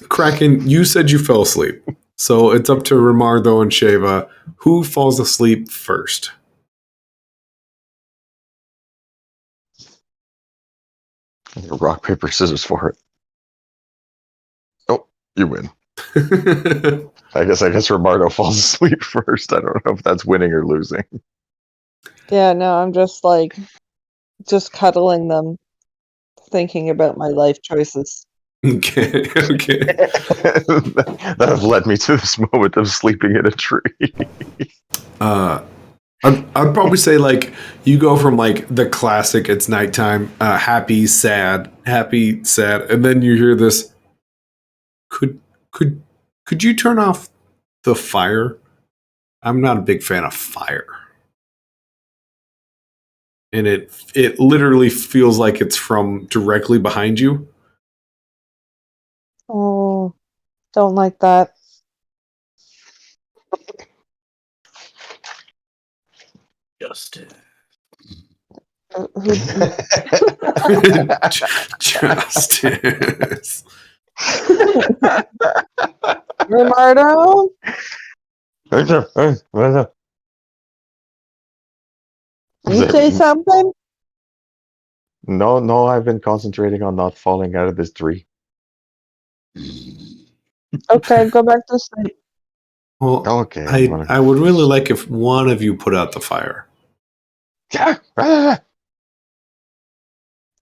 Kraken, you said you fell asleep. So it's up to Romardo and Sheva. Who falls asleep first? Rock, paper, scissors for it. Oh, you win. I guess Romardo falls asleep first. I don't know if that's winning or losing. Yeah, no, I'm just like, just cuddling them, thinking about my life choices. Okay. That have led me to this moment of sleeping in a tree. I'd probably say like you go from like the classic, it's nighttime, happy, sad, and then you hear this. Could you turn off the fire? I'm not a big fan of fire. And it literally feels like it's from directly behind you. Oh, don't like that. Justin. Justice. Romardo? You say something? No, I've been concentrating on not falling out of this tree. Okay, go back to sleep. Well, Okay, I'm gonna. I would really like if one of you put out the fire.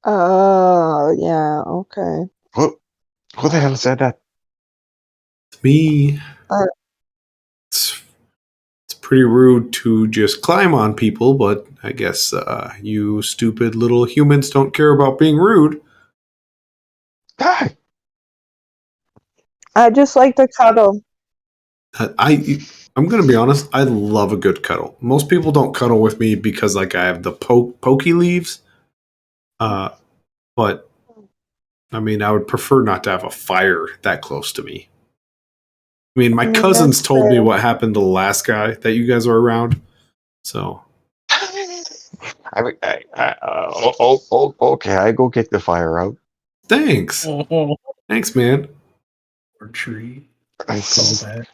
Oh, yeah, okay. Who the hell said that? It's me. Uh, It's pretty rude to just climb on people, but I guess you stupid little humans don't care about being rude. Ah! I just like to cuddle. I'm gonna be honest. I love a good cuddle. Most people don't cuddle with me because like I have the pokey leaves. But I mean, I would prefer not to have a fire that close to me. I mean, my cousins That's told me fair. what happened to the last guy that you guys are around. So I mean, okay. I go get the fire out. thanks, Oh, thanks, man. or tree. I Call back.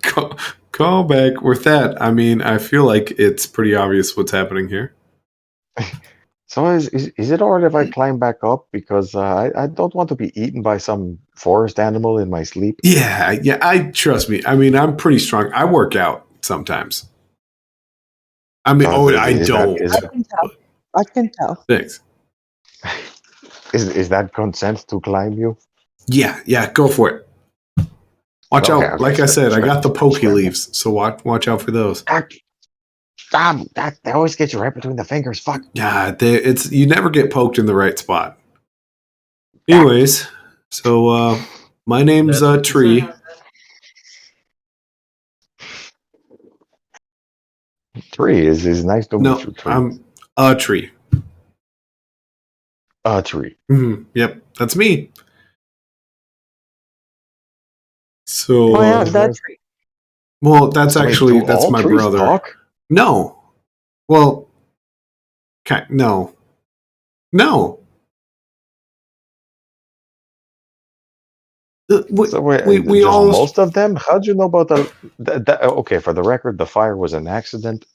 Call back. call back with that. I mean, I feel like it's pretty obvious what's happening here. So is it alright if I climb back up because I don't want to be eaten by some forest animal in my sleep? Yeah. I trust me. I mean, I'm pretty strong. I work out sometimes. I mean, So I don't. is I can tell. I can tell. Thanks. is that consent to climb you? Yeah. Go for it. Watch Okay, out. Like I said, I got the pokey leaves, so watch out for those. That they always get you right between the fingers. Fuck. Yeah, it's you never get poked in the right spot. Anyways, so my name's That's what you Tree. said. Tree is nice to meet No, you. Tree. I'm a tree. A tree. Yep, that's me. So, Oh, yeah, that's well, that's So wait, actually do that's all my trees brother. talk? No, well, no. So wait, We just all. most of them? How'd you know about okay, for the record, the fire was an accident.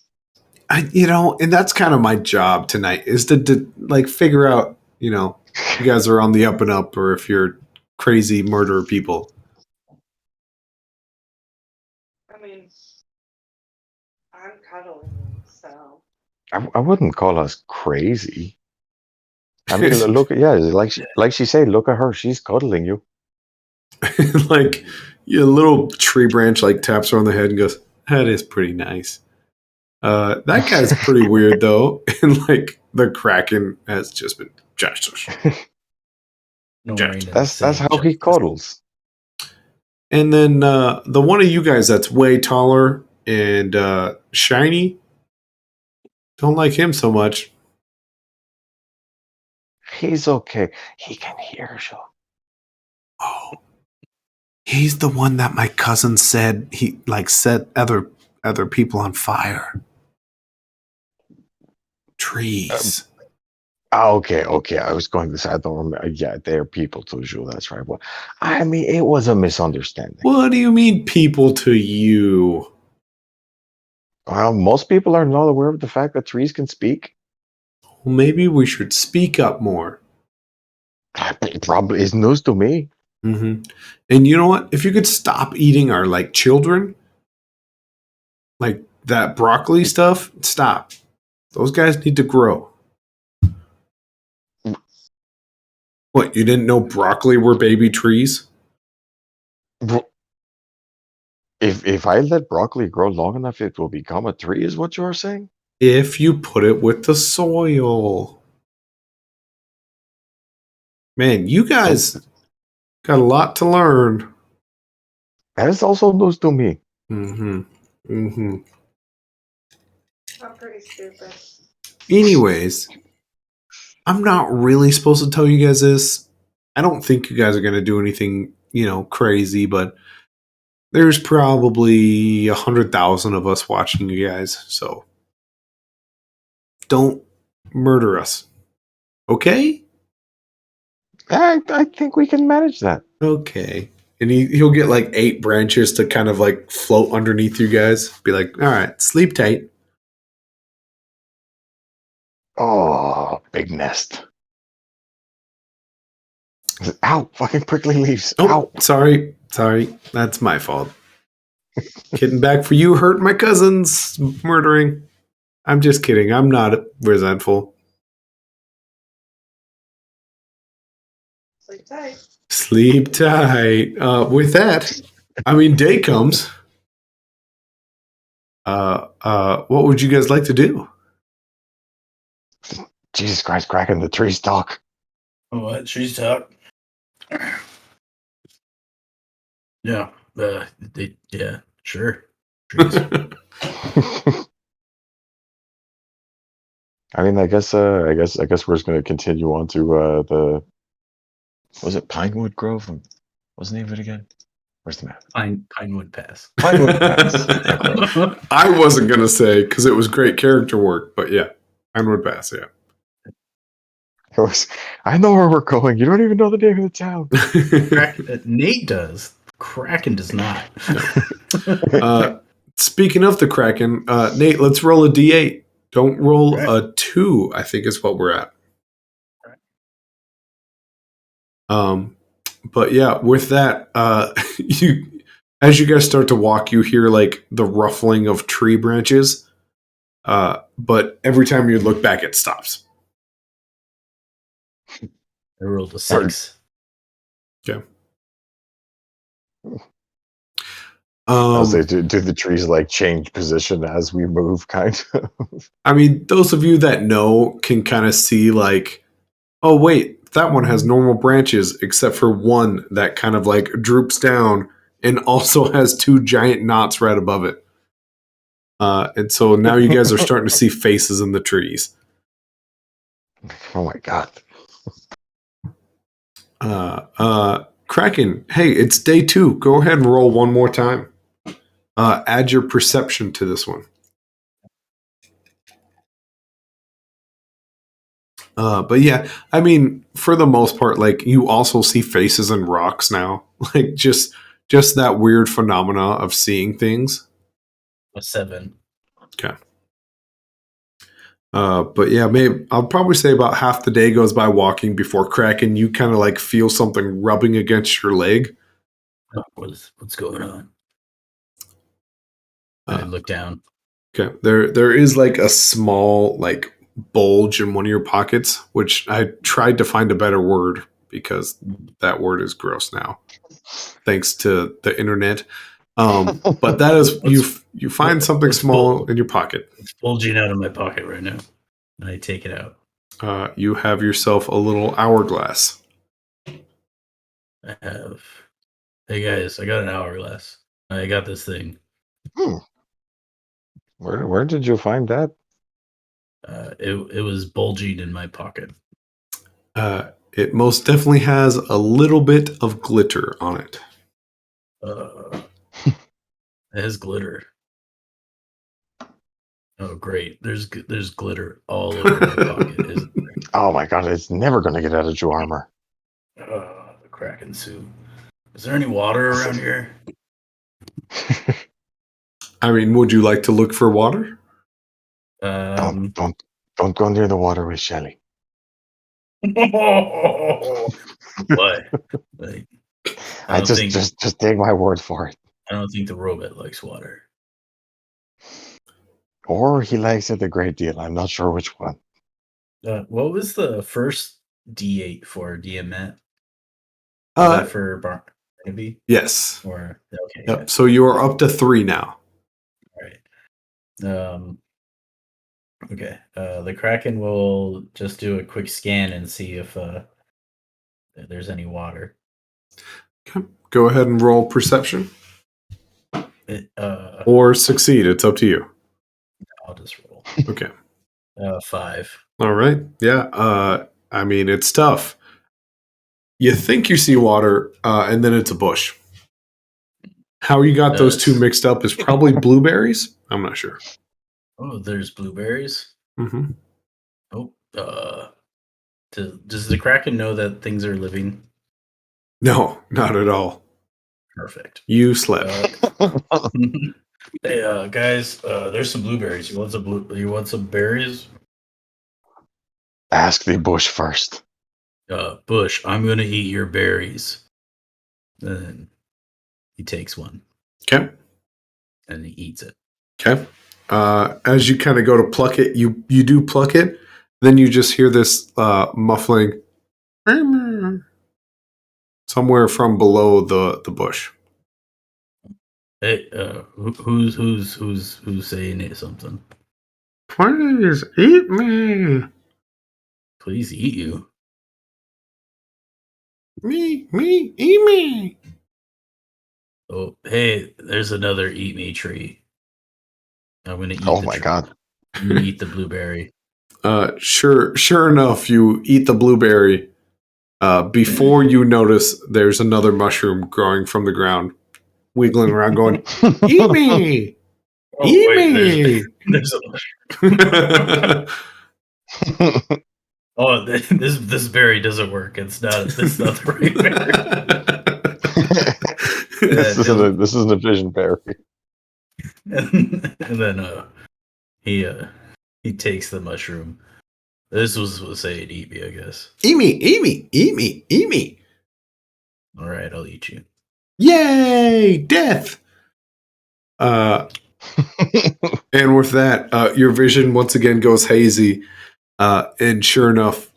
And that's kind of my job tonight is to like figure out, if you guys are on the up and up or if you're crazy murderer people. I mean, I'm cuddling you, so. I wouldn't call us crazy. I mean, look, yeah, like she said, look at her. She's cuddling you. Like a little tree branch like taps her on the head and goes, "That is pretty nice." That guy's pretty weird though, and like the Kraken has just been justice. No rain in the That's city, how he justice. cuddles. And then the one of you guys that's way taller and shiny, don't like him so much. He's okay. He can hear you. Oh, he's the one that my cousin said he like set other people on fire. Trees. Okay. I was going to say I don't remember. Yeah, they're people to you. That's right. Well, I mean, it was a misunderstanding. What do you mean, people to you? Well, most people are not aware of the fact that trees can speak. Well, maybe we should speak up more. It probably is news to me. And you know what? If you could stop eating our like children, like that broccoli stuff, stop. Those guys need to grow. What, you didn't know broccoli were baby trees? If I let broccoli grow long enough, it will become a tree, is what you're saying? If you put it with the soil. Man, you guys got a lot to learn. That is also news to me. I'm pretty stupid. Anyways, I'm not really supposed to tell you guys this. I don't think you guys are going to do anything, crazy, but there's probably 100,000 of us watching you guys. So don't murder us. Okay? I think we can manage that. Okay. And he'll get like 8 branches to kind of like float underneath you guys. Be like, all right, sleep tight. Oh, big nest. Ow, fucking prickly leaves. Oh, Ow. sorry. That's my fault. Getting back for you hurt my cousins murdering. I'm just kidding. I'm not resentful. Sleep tight. Sleep tight. With that, I mean, day comes. What would you guys like to do? Jesus Christ, cracking the tree stalk. What? She's talk. Yeah. Yeah. Sure. Trees. I mean, I guess we're just gonna continue on to the was it Pinewood Grove? What's the name of it again? Where's the map? Pinewood Pass. Pinewood Pass. I wasn't gonna say because it was great character work, but yeah, Pinewood Pass. Yeah. It was, I know where we're going. You don't even know the name of the town. Nate does. Kraken does not. Speaking of the Kraken, Nate, let's roll a d8. Don't roll Right. a 2. I think is what we're at. But yeah, with that, as you guys start to walk, you hear like the ruffling of tree branches. But every time you look back, it stops. I rolled a 6. Okay. I'll say, do the trees like change position as we move, kind of? I mean, those of you that know can kind of see like, oh wait, that one has normal branches except for one that kind of like droops down and also has 2 giant knots right above it. And so now you guys are starting to see faces in the trees. Oh my god. Kraken, hey, it's day 2. Go ahead and roll one more time. Add your perception to this one. But yeah, I mean, for the most part, like you also see faces and rocks now, like just that weird phenomena of seeing things. A 7. Okay. But yeah, maybe I'll probably say about half the day goes by walking before Kraken. You kind of like feel something rubbing against your leg. What's going on? I look down. Okay, there is like a small like bulge in one of your pockets, which I tried to find a better word because that word is gross now, thanks to the internet. But that is you find something small in your pocket. It's bulging out of my pocket right now. And I take it out. You have yourself a little hourglass. I have. Hey guys, I got an hourglass. I got this thing. Where did you find that? It was bulging in my pocket. It most definitely has a little bit of glitter on it. It has glitter. Oh great! There's glitter all over my pocket. Isn't there? Oh my god, it's never gonna get out of your armor. The Kraken suit. Is there any water around here? I mean, would you like to look for water? Don't go near the water with Shelly. What? Like, I just take my word for it. I don't think the robot likes water. Or he likes it a great deal. I'm not sure which one. What was the first D8 for Matt? Was that for Barnaby? Yes. Or okay. Yep. Yeah. So you are up to 3 now. All right. Okay. The Kraken will just do a quick scan and see if there's any water. Okay. Go ahead and roll perception. Or succeed. It's up to you. I'll just roll. Okay. 5. All right. Yeah. I mean, it's tough. You think you see water, and then it's a bush. How you got those 2 mixed up is probably blueberries. I'm not sure. Oh, there's blueberries. Mm-hmm. Oh, does the Kraken know that things are living? No, not at all. Perfect. You slept. Hey, guys, there's some blueberries. You want some berries? Ask the bush first. Bush, I'm gonna eat your berries. And then he takes one Okay. and he eats it. Okay. As you kind of go to pluck it, you do pluck it. Then you just hear this muffling somewhere from below the bush. Hey, who's saying it something? Please eat me. Please eat you. Me, eat me. Oh, hey, there's another eat me tree. I'm gonna eat Oh the my tree. god. You eat the blueberry. Sure enough, you eat the blueberry. Before you notice, there's another mushroom growing from the ground, wiggling around, going, "Eat me, Oh eat wait, me." there's oh this berry doesn't work. It's not the right berry. This isn't a vision berry. And then he takes the mushroom. This was saying eat me, I guess. Eat me, eat me, eat me, eat me. All right, I'll eat you. Yay, death. And with that, your vision once again goes hazy. And sure enough,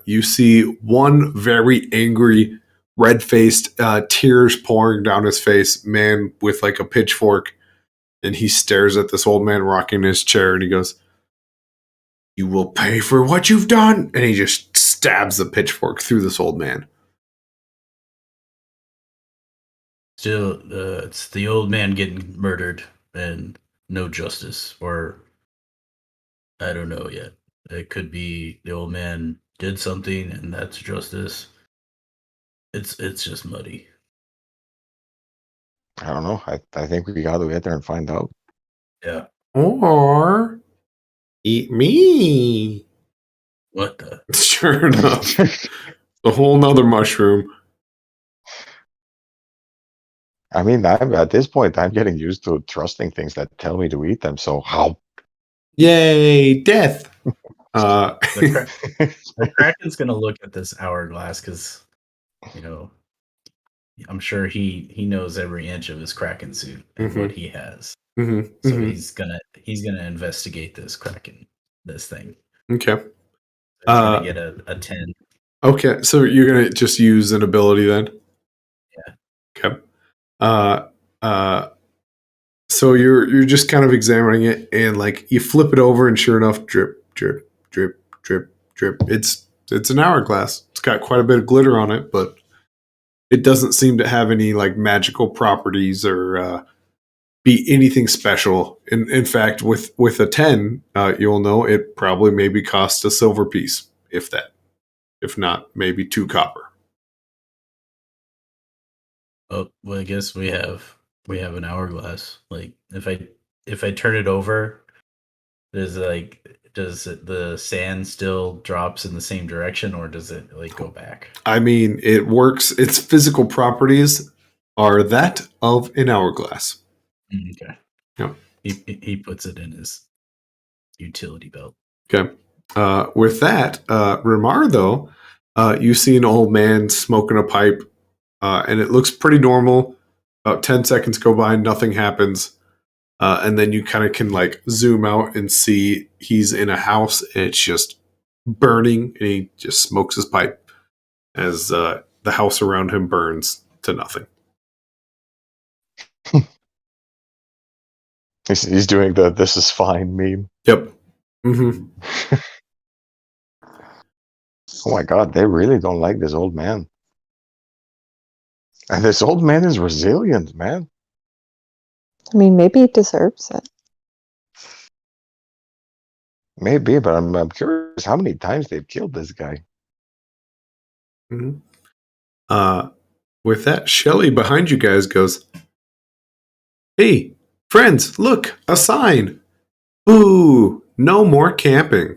you see one very angry, red-faced, tears pouring down his face man with like a pitchfork. And he stares at this old man rocking in his chair and he goes, "You will pay for what you've done." And he just stabs the pitchfork through this old man. Still, it's the old man getting murdered and no justice, or I don't know yet. It could be the old man did something and that's justice. It's just muddy. I don't know. I think we gotta get there and find out. Yeah. Or eat me. What the? Sure enough, a whole nother mushroom. I mean, at this point, I'm getting used to trusting things that tell me to eat them. So how? Yay, death. The Kraken's gonna look at this hourglass because you know I'm sure he knows every inch of his Kraken suit and what he has. So he's gonna investigate this Kraken, this thing. Okay. Trying to get a 10. Okay, so you're gonna just use an ability then? Yeah. Okay. So you're just kind of examining it, and like you flip it over, and sure enough, drip, drip, drip, drip, drip. It's an hourglass. It's got quite a bit of glitter on it, but it doesn't seem to have any like magical properties or be anything special. In fact, with a 10, you'll know it probably maybe cost a silver piece, if that. If not, maybe 2 copper. Oh, well, I guess we have an hourglass. Like if I turn it over, does the sand still drops in the same direction or does it like go back? I mean, it works. Its physical properties are that of an hourglass. Okay. Yep. He puts it in his utility belt. Okay. With that, Ramar, though, you see an old man smoking a pipe, and it looks pretty normal. About 10 seconds go by, nothing happens. And then you kind of can like zoom out and see he's in a house and it's just burning, and he just smokes his pipe as the house around him burns to nothing. He's doing the "this is fine" meme. Yep. Mm-hmm. Oh my god, they really don't like this old man. And this old man is resilient, man. I mean, maybe he deserves it. Maybe, but I'm curious how many times they've killed this guy. Mm-hmm. With that, Shelly behind you guys goes, "Hey, friends, look, a sign. Ooh, no more camping."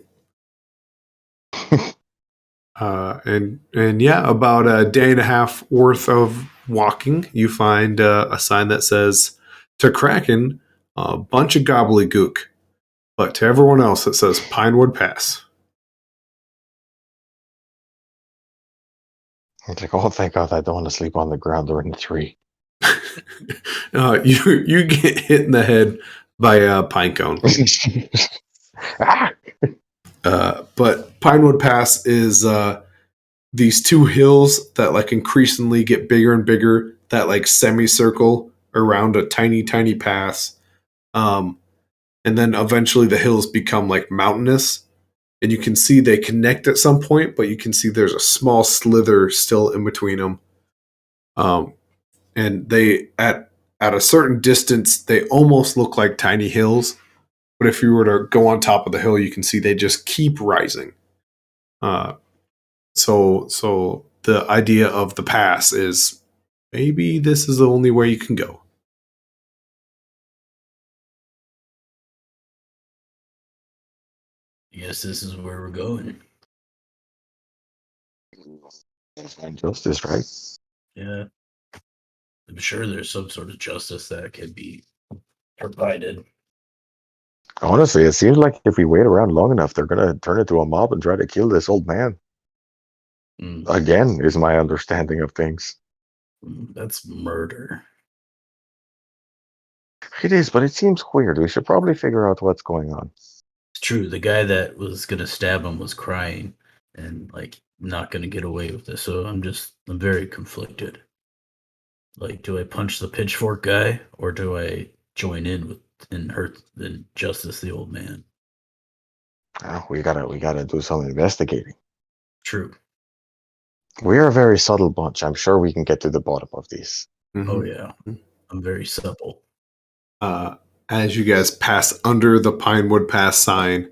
And yeah, about a day and a half worth of walking, you find a sign that says to Kraken, a bunch of gobbledygook, but to everyone else, it says Pinewood Pass. It's like, oh, thank God, I don't want to sleep on the ground or in a tree. You get hit in the head by a pine cone. Ah! But Pinewood Pass is these two hills that like increasingly get bigger and bigger, that like semicircle around a tiny, tiny pass. And then eventually the hills become like mountainous. And you can see they connect at some point, but you can see there's a small slither still in between them. And they at a certain distance, they almost look like tiny hills. But if you were to go on top of the hill, you can see they just keep rising. So the idea of the pass is maybe this is the only way you can go. I guess this is where we're going. Find justice, right? Yeah. I'm sure there's some sort of justice that can be provided. Honestly, it seems like if we wait around long enough, they're going to turn into a mob and try to kill this old man. Again, is my understanding of things. That's murder. It is, but it seems weird. We should probably figure out what's going on. It's true. The guy that was gonna stab him was crying and like not gonna get away with this. So I'm very conflicted. Like, do I punch the pitchfork guy or do I join in with and hurt the Justice the old man? We gotta do some investigating. True. We're a very subtle bunch. I'm sure we can get to the bottom of these. Oh yeah. I'm very supple. As you guys pass under the Pinewood Pass sign,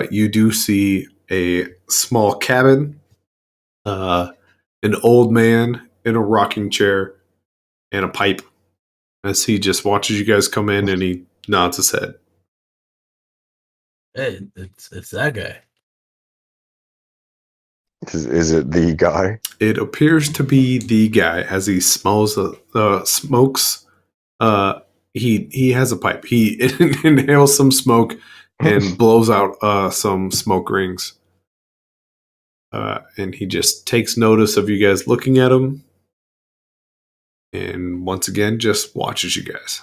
you do see a small cabin, an old man in a rocking chair, and a pipe. As he just watches you guys come in and he nods his head. Hey, it's that guy. Is it the guy? It appears to be the guy as he smells the smokes. He has a pipe. He inhales some smoke and blows out some smoke rings. And he just takes notice of you guys looking at him. And once again, just watches you guys.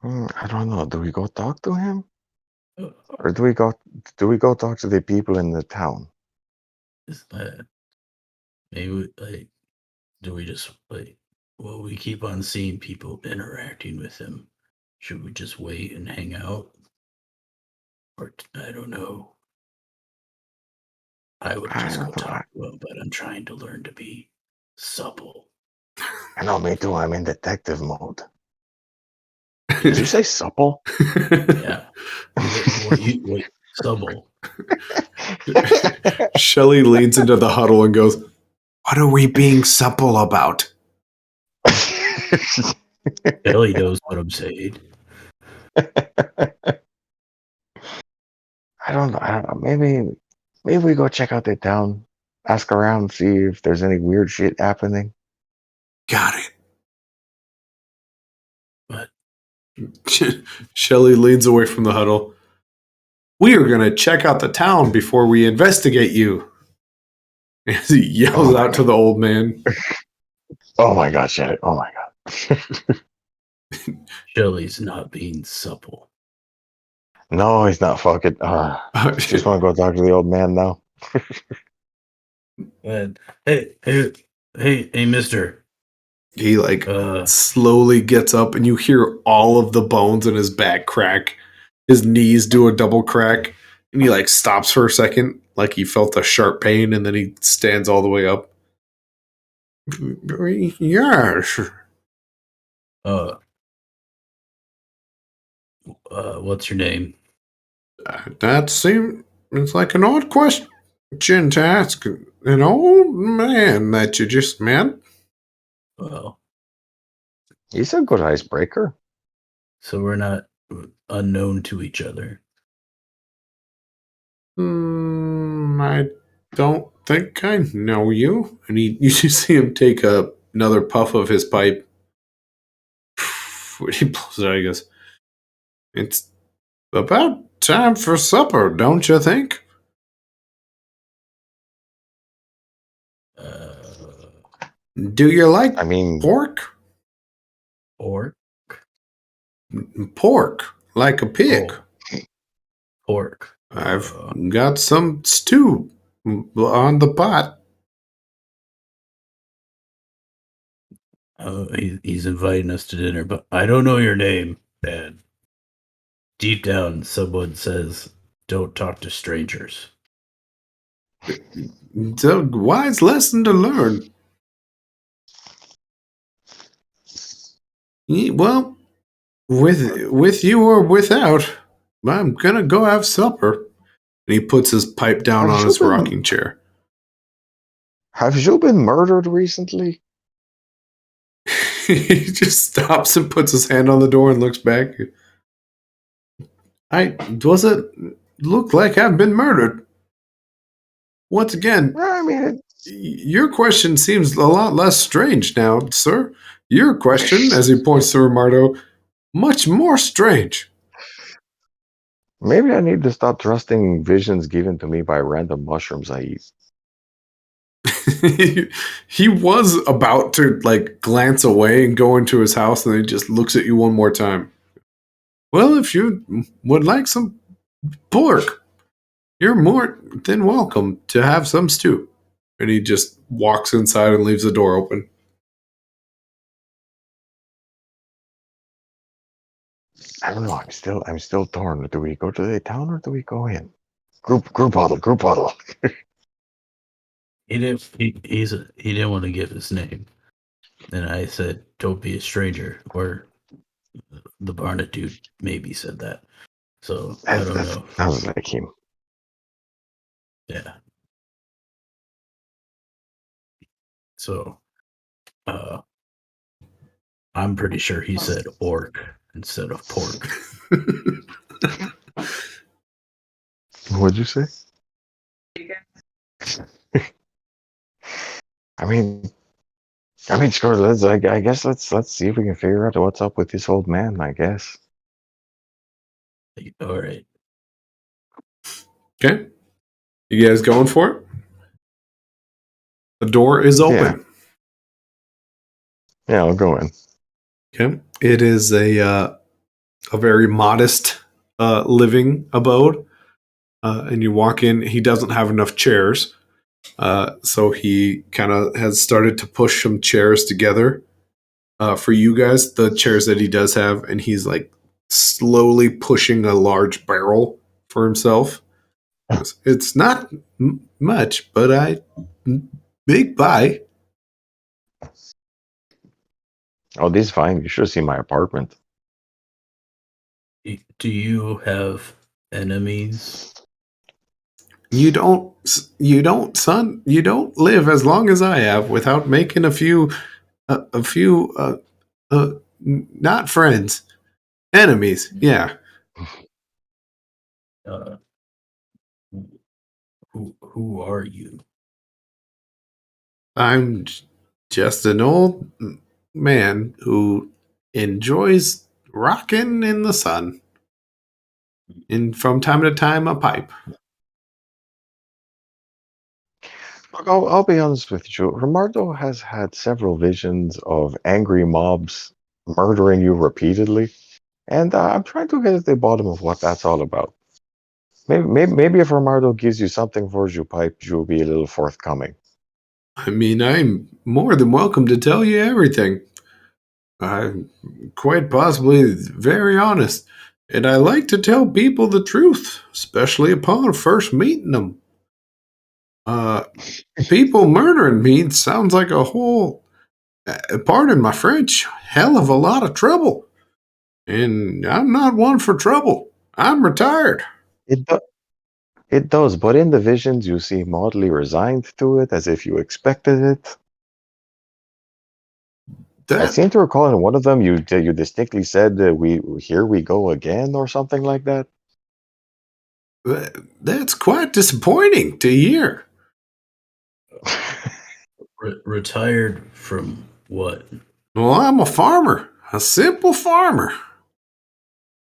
I don't know. Do we go talk to him, Uh, or do we go talk to the people in the town? Maybe like, do we just like? Well, we keep on seeing people interacting with him. Should we just wait and hang out? Or I don't know. I would just go talk to him, but I'm trying to learn to be supple. I know, me too. I'm in detective mode. Did you say supple? Yeah. What supple? Shelly leans into the huddle and goes, "What are we being supple about?" Ellie knows what I'm saying. I don't know. Maybe we go check out the town, ask around, see if there's any weird shit happening. Got it. But Shelly leans away from the huddle. We are going to check out the town before we investigate you. As he yells out to the old man. Oh my God, Shelly. Oh my God. Shelly's not being supple. No, he's not fucking. Just want to go talk to the old man now. And hey, mister. He slowly gets up and you hear all of the bones in his back crack. His knees do a double crack and he stops for a second, like he felt a sharp pain, and then he stands all the way up. Yes. What's your name? That seems it's like an odd question to ask an old man that you just met. Well, He's a good icebreaker. so we're not unknown to each other. I don't think I know you. And you see him take another puff of his pipe. When he blows it out, he goes, "It's about time for supper, don't you think?" Do you like I mean, pork? Or Pork, like a pig. oh, pork. I've got some stew on the pot. He's inviting us to dinner, but I don't know your name. And deep down, someone says, "Don't talk to strangers." It's a wise lesson to learn. Well, with you or without, I'm gonna go have supper. And he puts his pipe down have on you his been rocking chair. have you been murdered recently? He just stops and puts his hand on the door and looks back. I doesn't look like I've been murdered. Once again, Well, I mean, your question seems a lot less strange now, sir. Your question, as he points to Romardo, much more strange. maybe I need to stop trusting visions given to me by random mushrooms I eat. He was about to like glance away and go into his house, and then he just looks at you one more time. Well, if you would like some pork, you're more than welcome to have some stew. And he just walks inside and leaves the door open. I don't know. I'm still torn. Do we go to the town or do we go in? Group huddle. He didn't. He didn't want to give his name, and I said, "Don't be a stranger." Or the Barnett dude maybe said that. So I don't know. That was like him. Yeah. So, I'm pretty sure he said orc instead of pork. What'd you say? I mean, sure. I guess let's see if we can figure out what's up with this old man. I guess. All right. Okay. You guys going for it? The door is open. Yeah, I'll go in. Okay. It is a very modest living abode. And you walk in, he doesn't have enough chairs. So he kind of has started to push some chairs together for you guys, the chairs that he does have. And he's like slowly pushing a large barrel for himself. It's not much, but big pie. Oh, this is fine. You should see my apartment. Do you have enemies? You don't, son. You don't live as long as I have without making a few, not friends, enemies. Yeah, Uh, who are you? I'm just an old man who enjoys rocking in the sun, and from time to time a pipe. Look, I'll be honest with you. Romardo has had several visions of angry mobs murdering you repeatedly, and I'm trying to get at the bottom of what that's all about. Maybe if Romardo gives you something for your pipe, you'll be a little forthcoming. I mean, I'm more than welcome to tell you everything. I'm quite possibly very honest, and I like to tell people the truth, especially upon first meeting them. Uh, People murdering me sounds like a whole, pardon my French, hell of a lot of trouble. And I'm not one for trouble. I'm retired. It do- it does, but in the visions you seem oddly resigned to it, as if you expected it. I That seem to recall in one of them you distinctly said that we here we go again or something like that. That's quite disappointing to hear. Retired from what? Well, I'm a farmer, a simple farmer.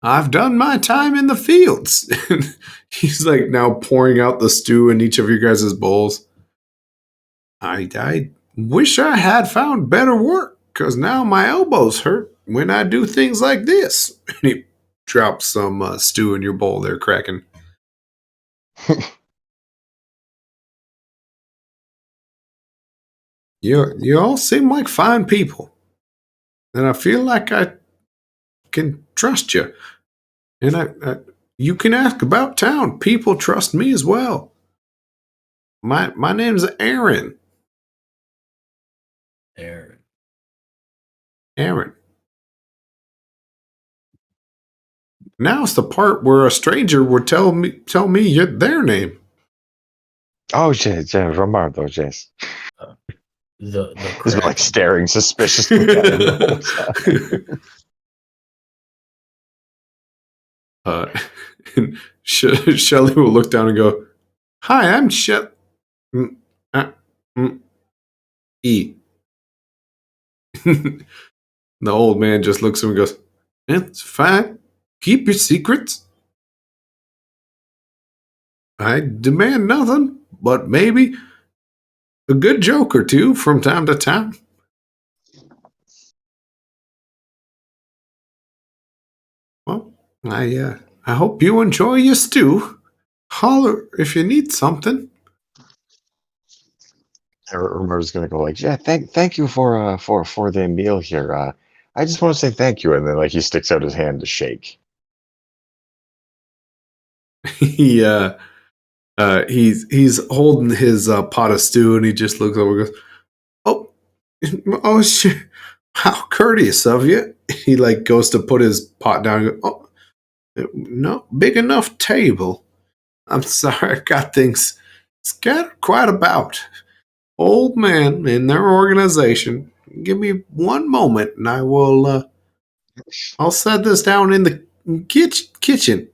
I've done my time in the fields. He's like now pouring out the stew in each of your guys' bowls. I wish I had found better work, because now my elbows hurt when I do things like this. And he drops some stew in your bowl there, Kraken. You all seem like fine people. And I feel like I can trust you. And you can ask about town. People trust me as well. My name's Aaron. Aaron. Aaron. Now's the part where a stranger would tell me their name. Oh, yes, Romardo, yes. The He's been like staring suspiciously at him the whole time. And Shelley will look down and go, "Hi, I'm E." The old man just looks at him and goes, "It's fine. Keep your secrets. I demand nothing, but maybe a good joke or two from time to time." Well, I hope you enjoy your stew. Holler if you need something. Romardo's gonna go like, yeah, thank you for the meal here. I just want to say thank you, and then like he sticks out his hand to shake. He's holding his pot of stew, and he just looks over and goes, "Oh shit! How courteous of you." He like goes to put his pot down. And goes, "Oh, no, big enough table. I'm sorry, I've got things scattered quite about. Old man in their organization. Give me one moment, and I will. I'll set this down in the kitchen."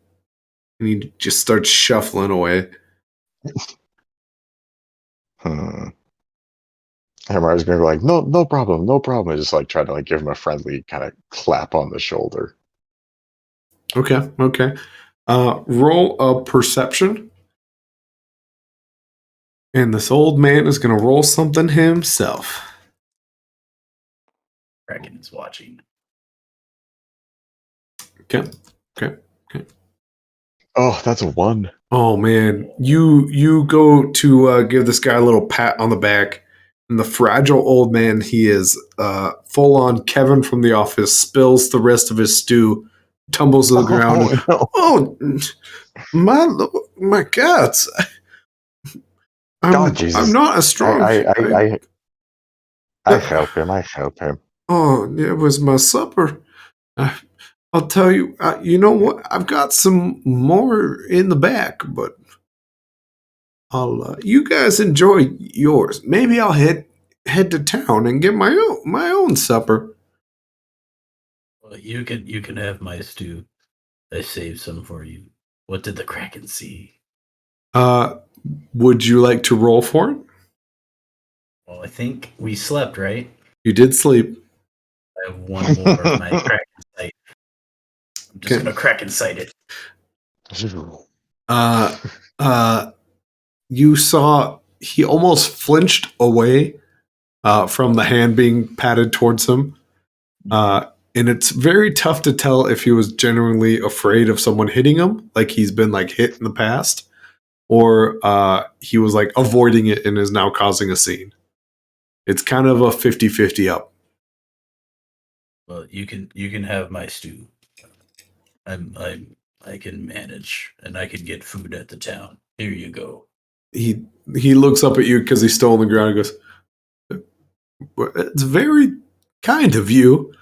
And he just starts shuffling away. And Romardo's gonna go like, no problem, no problem. I just like try to like give him a friendly kind of clap on the shoulder. Okay. Roll a perception. And this old man is going to roll something himself. Kraken is watching. Okay. Oh, that's a 1. Oh man, you go to give this guy a little pat on the back, and the fragile old man he is, full on Kevin from The Office, spills the rest of his stew, tumbles to the ground. No. Oh, my God! God, Jesus. I'm not as strong. I help him. I help him. Oh, it was my supper. I'll tell you, you know what? I've got some more in the back, but you guys enjoy yours. Maybe I'll head to town and get my own supper. Well, you can have my stew. I saved some for you. What did the Kraken see? Would you like to roll for it? Well, I think we slept, right? You did sleep. I have one more of my Kraken sight. I'm just gonna Kraken sight it. You saw he almost flinched away from the hand being patted towards him. And it's very tough to tell if he was genuinely afraid of someone hitting him, like he's been like hit in the past, or he was like avoiding it and is now causing a scene. It's kind of a 50-50 up. Well, you can have my stew. I can manage, and I can get food at the town. Here you go. He looks up at you because he's still on the ground and goes, "It's very kind of you.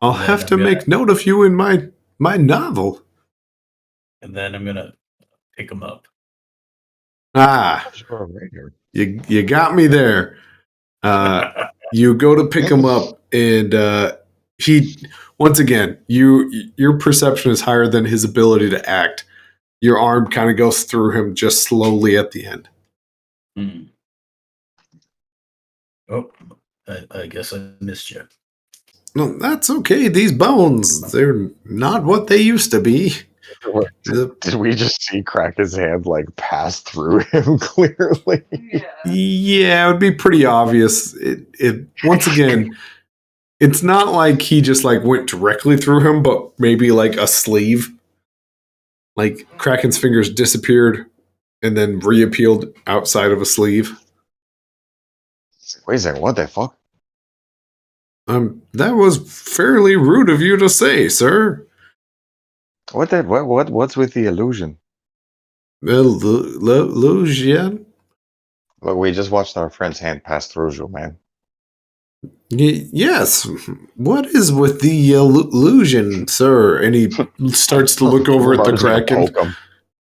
I'll have to make note of you in my novel." And then I'm gonna pick him up. You got me there. You go to pick him up, and he once again your perception is higher than his ability to act. your arm kind of goes through him just slowly at the end. Hmm. Oh, I guess I missed you. No, that's okay. These bones, they're not what they used to be. The- Did we just see Kraken's hand like pass through him clearly? yeah, it would be pretty obvious. It once again, it's not like he just like went directly through him, but maybe like a sleeve. Like Kraken's fingers disappeared and then reappeared outside of a sleeve. Wait a second, what the fuck? That was fairly rude of you to say, sir. What's with the illusion? Illusion? Look, we just watched our friend's hand pass through you, man. Yes. What is with the illusion, sir? And he starts to look over at the Romar's gonna Kraken. poke him.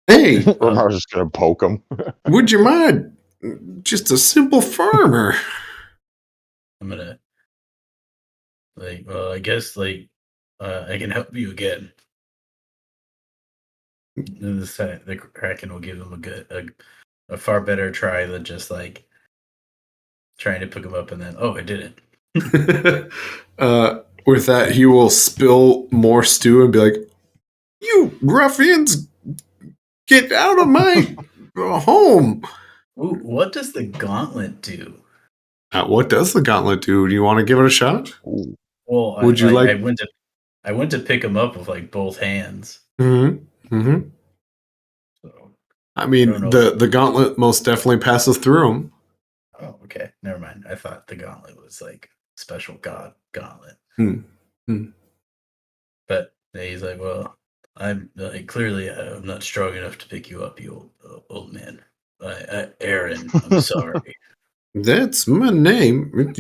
Hey, Romar's just gonna poke him. would you mind? Just a simple farmer. I'm gonna I guess I can help you again. And this time, the Kraken will give him a far better try than just like trying to pick him up and then I didn't. With that, he will spill more stew and be like, "You ruffians, get out of my home!" Ooh, what does the gauntlet do? What does the gauntlet do? Do you want to give it a shot? Ooh. Well, Would you like? I went to pick him up with like both hands. Mm-hmm. Mm-hmm. So I mean, I don't know. the gauntlet most definitely passes through him. Oh, okay. Never mind. I thought the gauntlet was like special god gauntlet. But he's like, well, I'm clearly I'm not strong enough to pick you up, you old man. Aaron, I'm sorry. That's my name.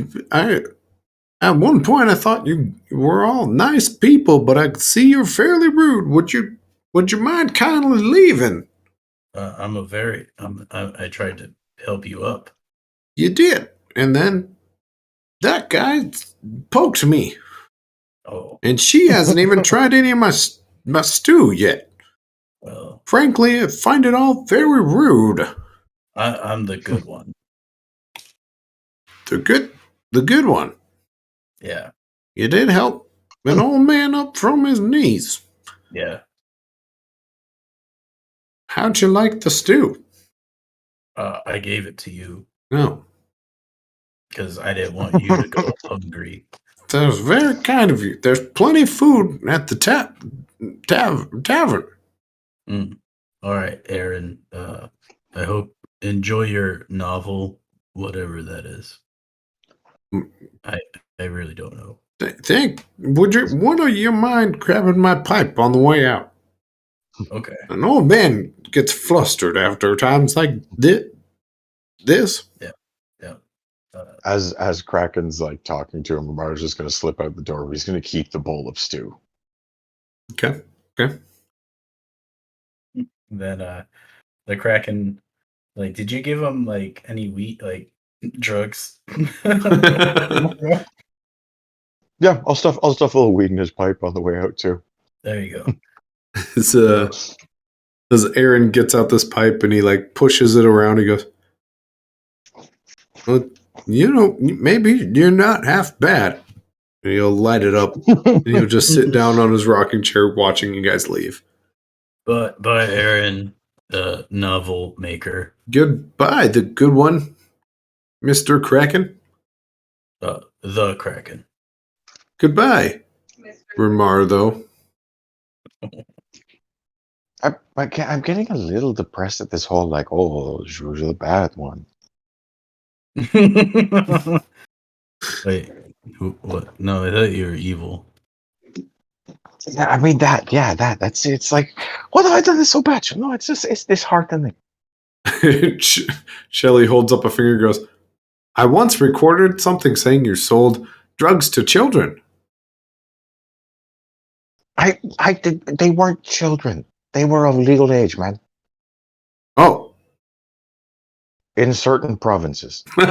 At one point I thought you were all nice people, but I see you're fairly rude. Would you mind kindly leaving? I tried to help you up. You did, and then that guy poked me, Oh, and she hasn't even tried any of my stew yet. well, Frankly, I find it all very rude. I'm the good one. The good one. Yeah, You did help an old man up from his knees. yeah. How'd you like the stew? I gave it to you No, because I didn't want you to go hungry. that was very kind of you. There's plenty of food at the tavern. Mm. All right, Aaron. I hope enjoy your novel, whatever that is. Mm. I really don't know. Would you mind grabbing my pipe on the way out? Okay. An old man gets flustered after times like this. Yeah. As Kraken's like talking to him, Romar's just gonna slip out the door. But he's gonna keep the bowl of stew. Okay. Then the Kraken, did you give him any wheat drugs? Yeah, I'll stuff a little weed in his pipe on the way out too. There you go. It's as Aaron gets out this pipe and he like pushes it around, he goes, well, maybe you're not half bad. And he'll light it up and he'll just sit down on his rocking chair watching you guys leave. But bye, Aaron, the novel maker. Goodbye, the good one, Mr. Kraken. The Kraken. Goodbye, Ramar, though. I'm getting a little depressed at this whole Juju the bad one. Wait, what? No, I thought you were evil. Yeah, I mean that's it. It's like, what have I done this so bad? No, it's disheartening. Shelly holds up a finger and goes, I once recorded something saying you sold drugs to children. I did. They weren't children. They were of legal age, man. Oh. In certain provinces. With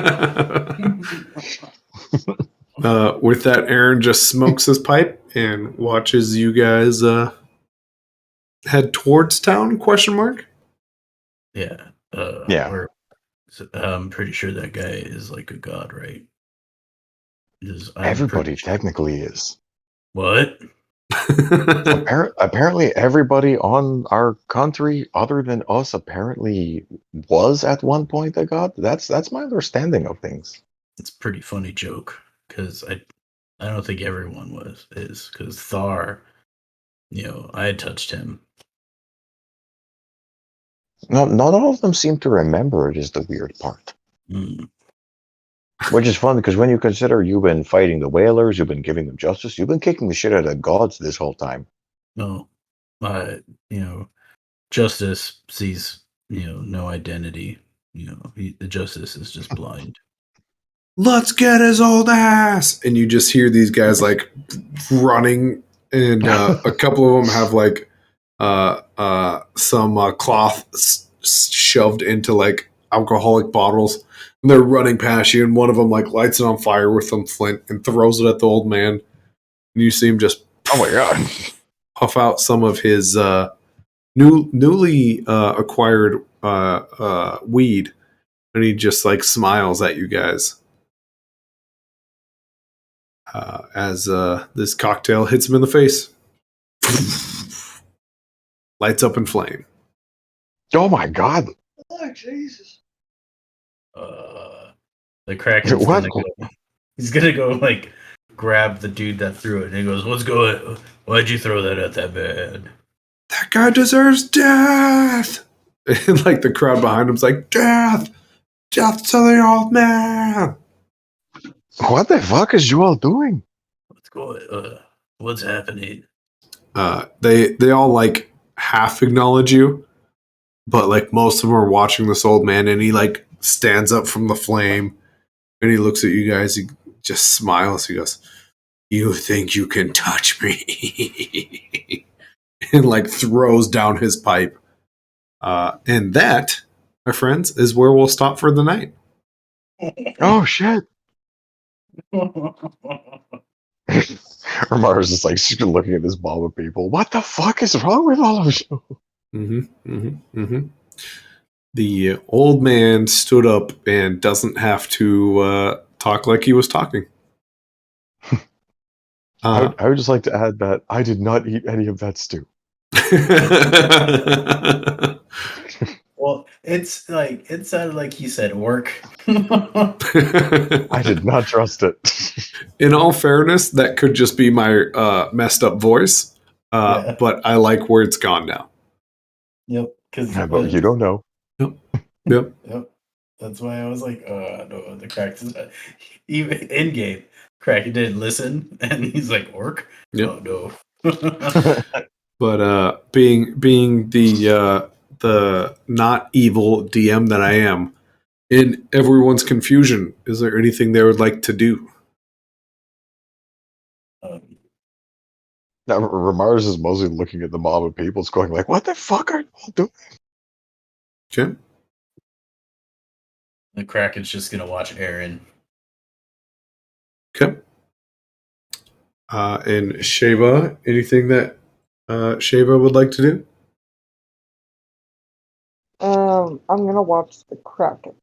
that, Aaron just smokes his pipe and watches you guys head towards town? Question mark. Yeah. Yeah. I'm pretty sure that guy is like a god, right? I'm Everybody pretty sure. technically is. What? Apparently, everybody on our country, other than us, apparently was at one point a god. That's my understanding of things. It's a pretty funny joke because I don't think everyone is because Thar, I had touched him. Not all of them seem to remember it is the weird part. Mm. Which is fun because when you consider you've been fighting the whalers, you've been giving them justice, you've been kicking the shit out of gods this whole time. No, Justice sees no identity. The Justice is just blind. Let's get his old ass, and you just hear these guys like running, and a couple of them have like some cloth shoved into like alcoholic bottles, and they're running past you, and one of them like lights it on fire with some flint and throws it at the old man, and you see him just Oh my god. puff out some of his newly acquired weed, and he just like smiles at you guys as this cocktail hits him in the face. Lights up in flame. Oh my god. Oh, Jesus. The Kraken's What? he's gonna go like grab the dude that threw it, and he goes, "What's going? Why'd you throw that at that man?" That guy deserves death. And like the crowd behind him's like, death, death to the old man. What the fuck is you all doing? What's going? What's happening? They all like half acknowledge you, but like most of them are watching this old man, and he like stands up from the flame, and he looks at you guys. He just smiles. He goes, "You think you can touch me?" And like throws down his pipe. And that, my friends, is where we'll stop for the night. Oh shit. Mars is like she's looking at this mob of people. What the fuck is wrong with all of you? The old man stood up and doesn't have to talk like he was talking. I would just like to add that I did not eat any of that stew. Well, it sounded like he said orc. I did not trust it. In all fairness, that could just be my messed up voice, Yeah. but I like where it's gone now. Yep. Because But you don't know. Yep. That's why I was like, no, the crack. Even in game, Kraken didn't listen, and he's like, orc. Yep. Oh no. But being the not evil DM that I am, in everyone's confusion, is there anything they would like to do? Now, Ramars is mostly looking at the mob of people, it's going like, what the fuck are you all doing? Okay. The Kraken's just gonna watch Aaron. Okay. And Sheva, anything that Sheva would like to do? I'm gonna watch the Kraken.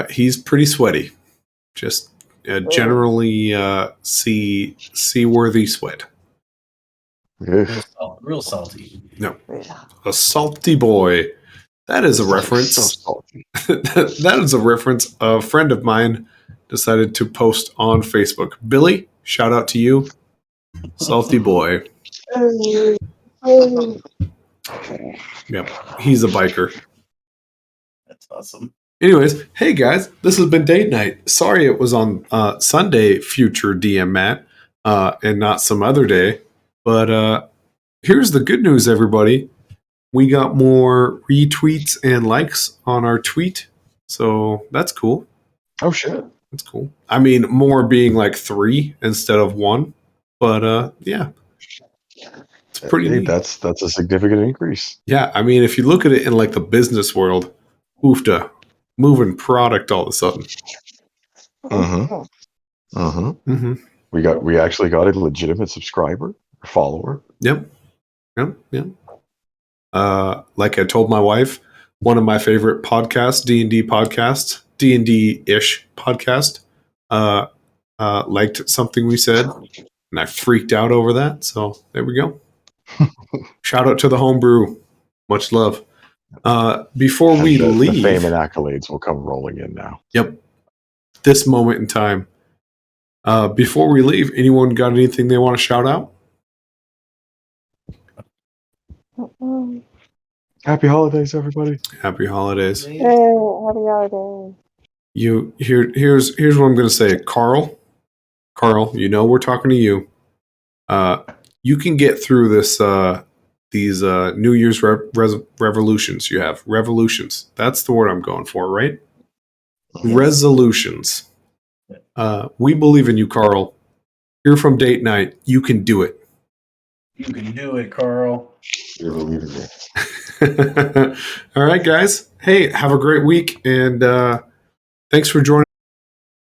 He's pretty sweaty. Just generally seaworthy sweat. Real salty. No, Yeah. a salty boy. That is a reference. So salty. That is a reference a friend of mine decided to post on Facebook. Billy, shout out to you. Salty boy. Yep, he's a biker. That's awesome. Anyways, hey guys, this has been date night. Sorry it was on Sunday, future DM Matt, and not some other day. But here's the good news, everybody. We got more retweets and likes on our tweet, so that's cool. Oh shit. That's cool. I mean, more being like 3 instead of 1, but yeah, it's pretty Hey, neat. that's a significant increase. Yeah, I mean, if you look at it in like the business world, oofta, moving product all of a sudden. Mm-hmm. Mm-hmm. Mm-hmm. We actually got a legitimate subscriber or follower. Yep. Like I told my wife, one of my favorite podcasts, D&D podcasts, D&D-ish podcast, liked something we said, and I freaked out over that. So there we go. Shout out to the homebrew. Much love. Before we the leave, fame and accolades will come rolling in now. Yep. This moment in time. Before we leave, anyone got anything they want to shout out? Happy holidays, everybody. Happy holidays. Hey, happy holidays. Here's what I'm gonna say. Carl, we're talking to you. You can get through these New Year's revolutions you have. Revolutions. That's the word I'm going for, right? Yes. Resolutions. We believe in you, Carl. You're from Date Night. You can do it. You can do it, Carl. You're believing me. All right, guys. Hey, have a great week, and thanks for joining.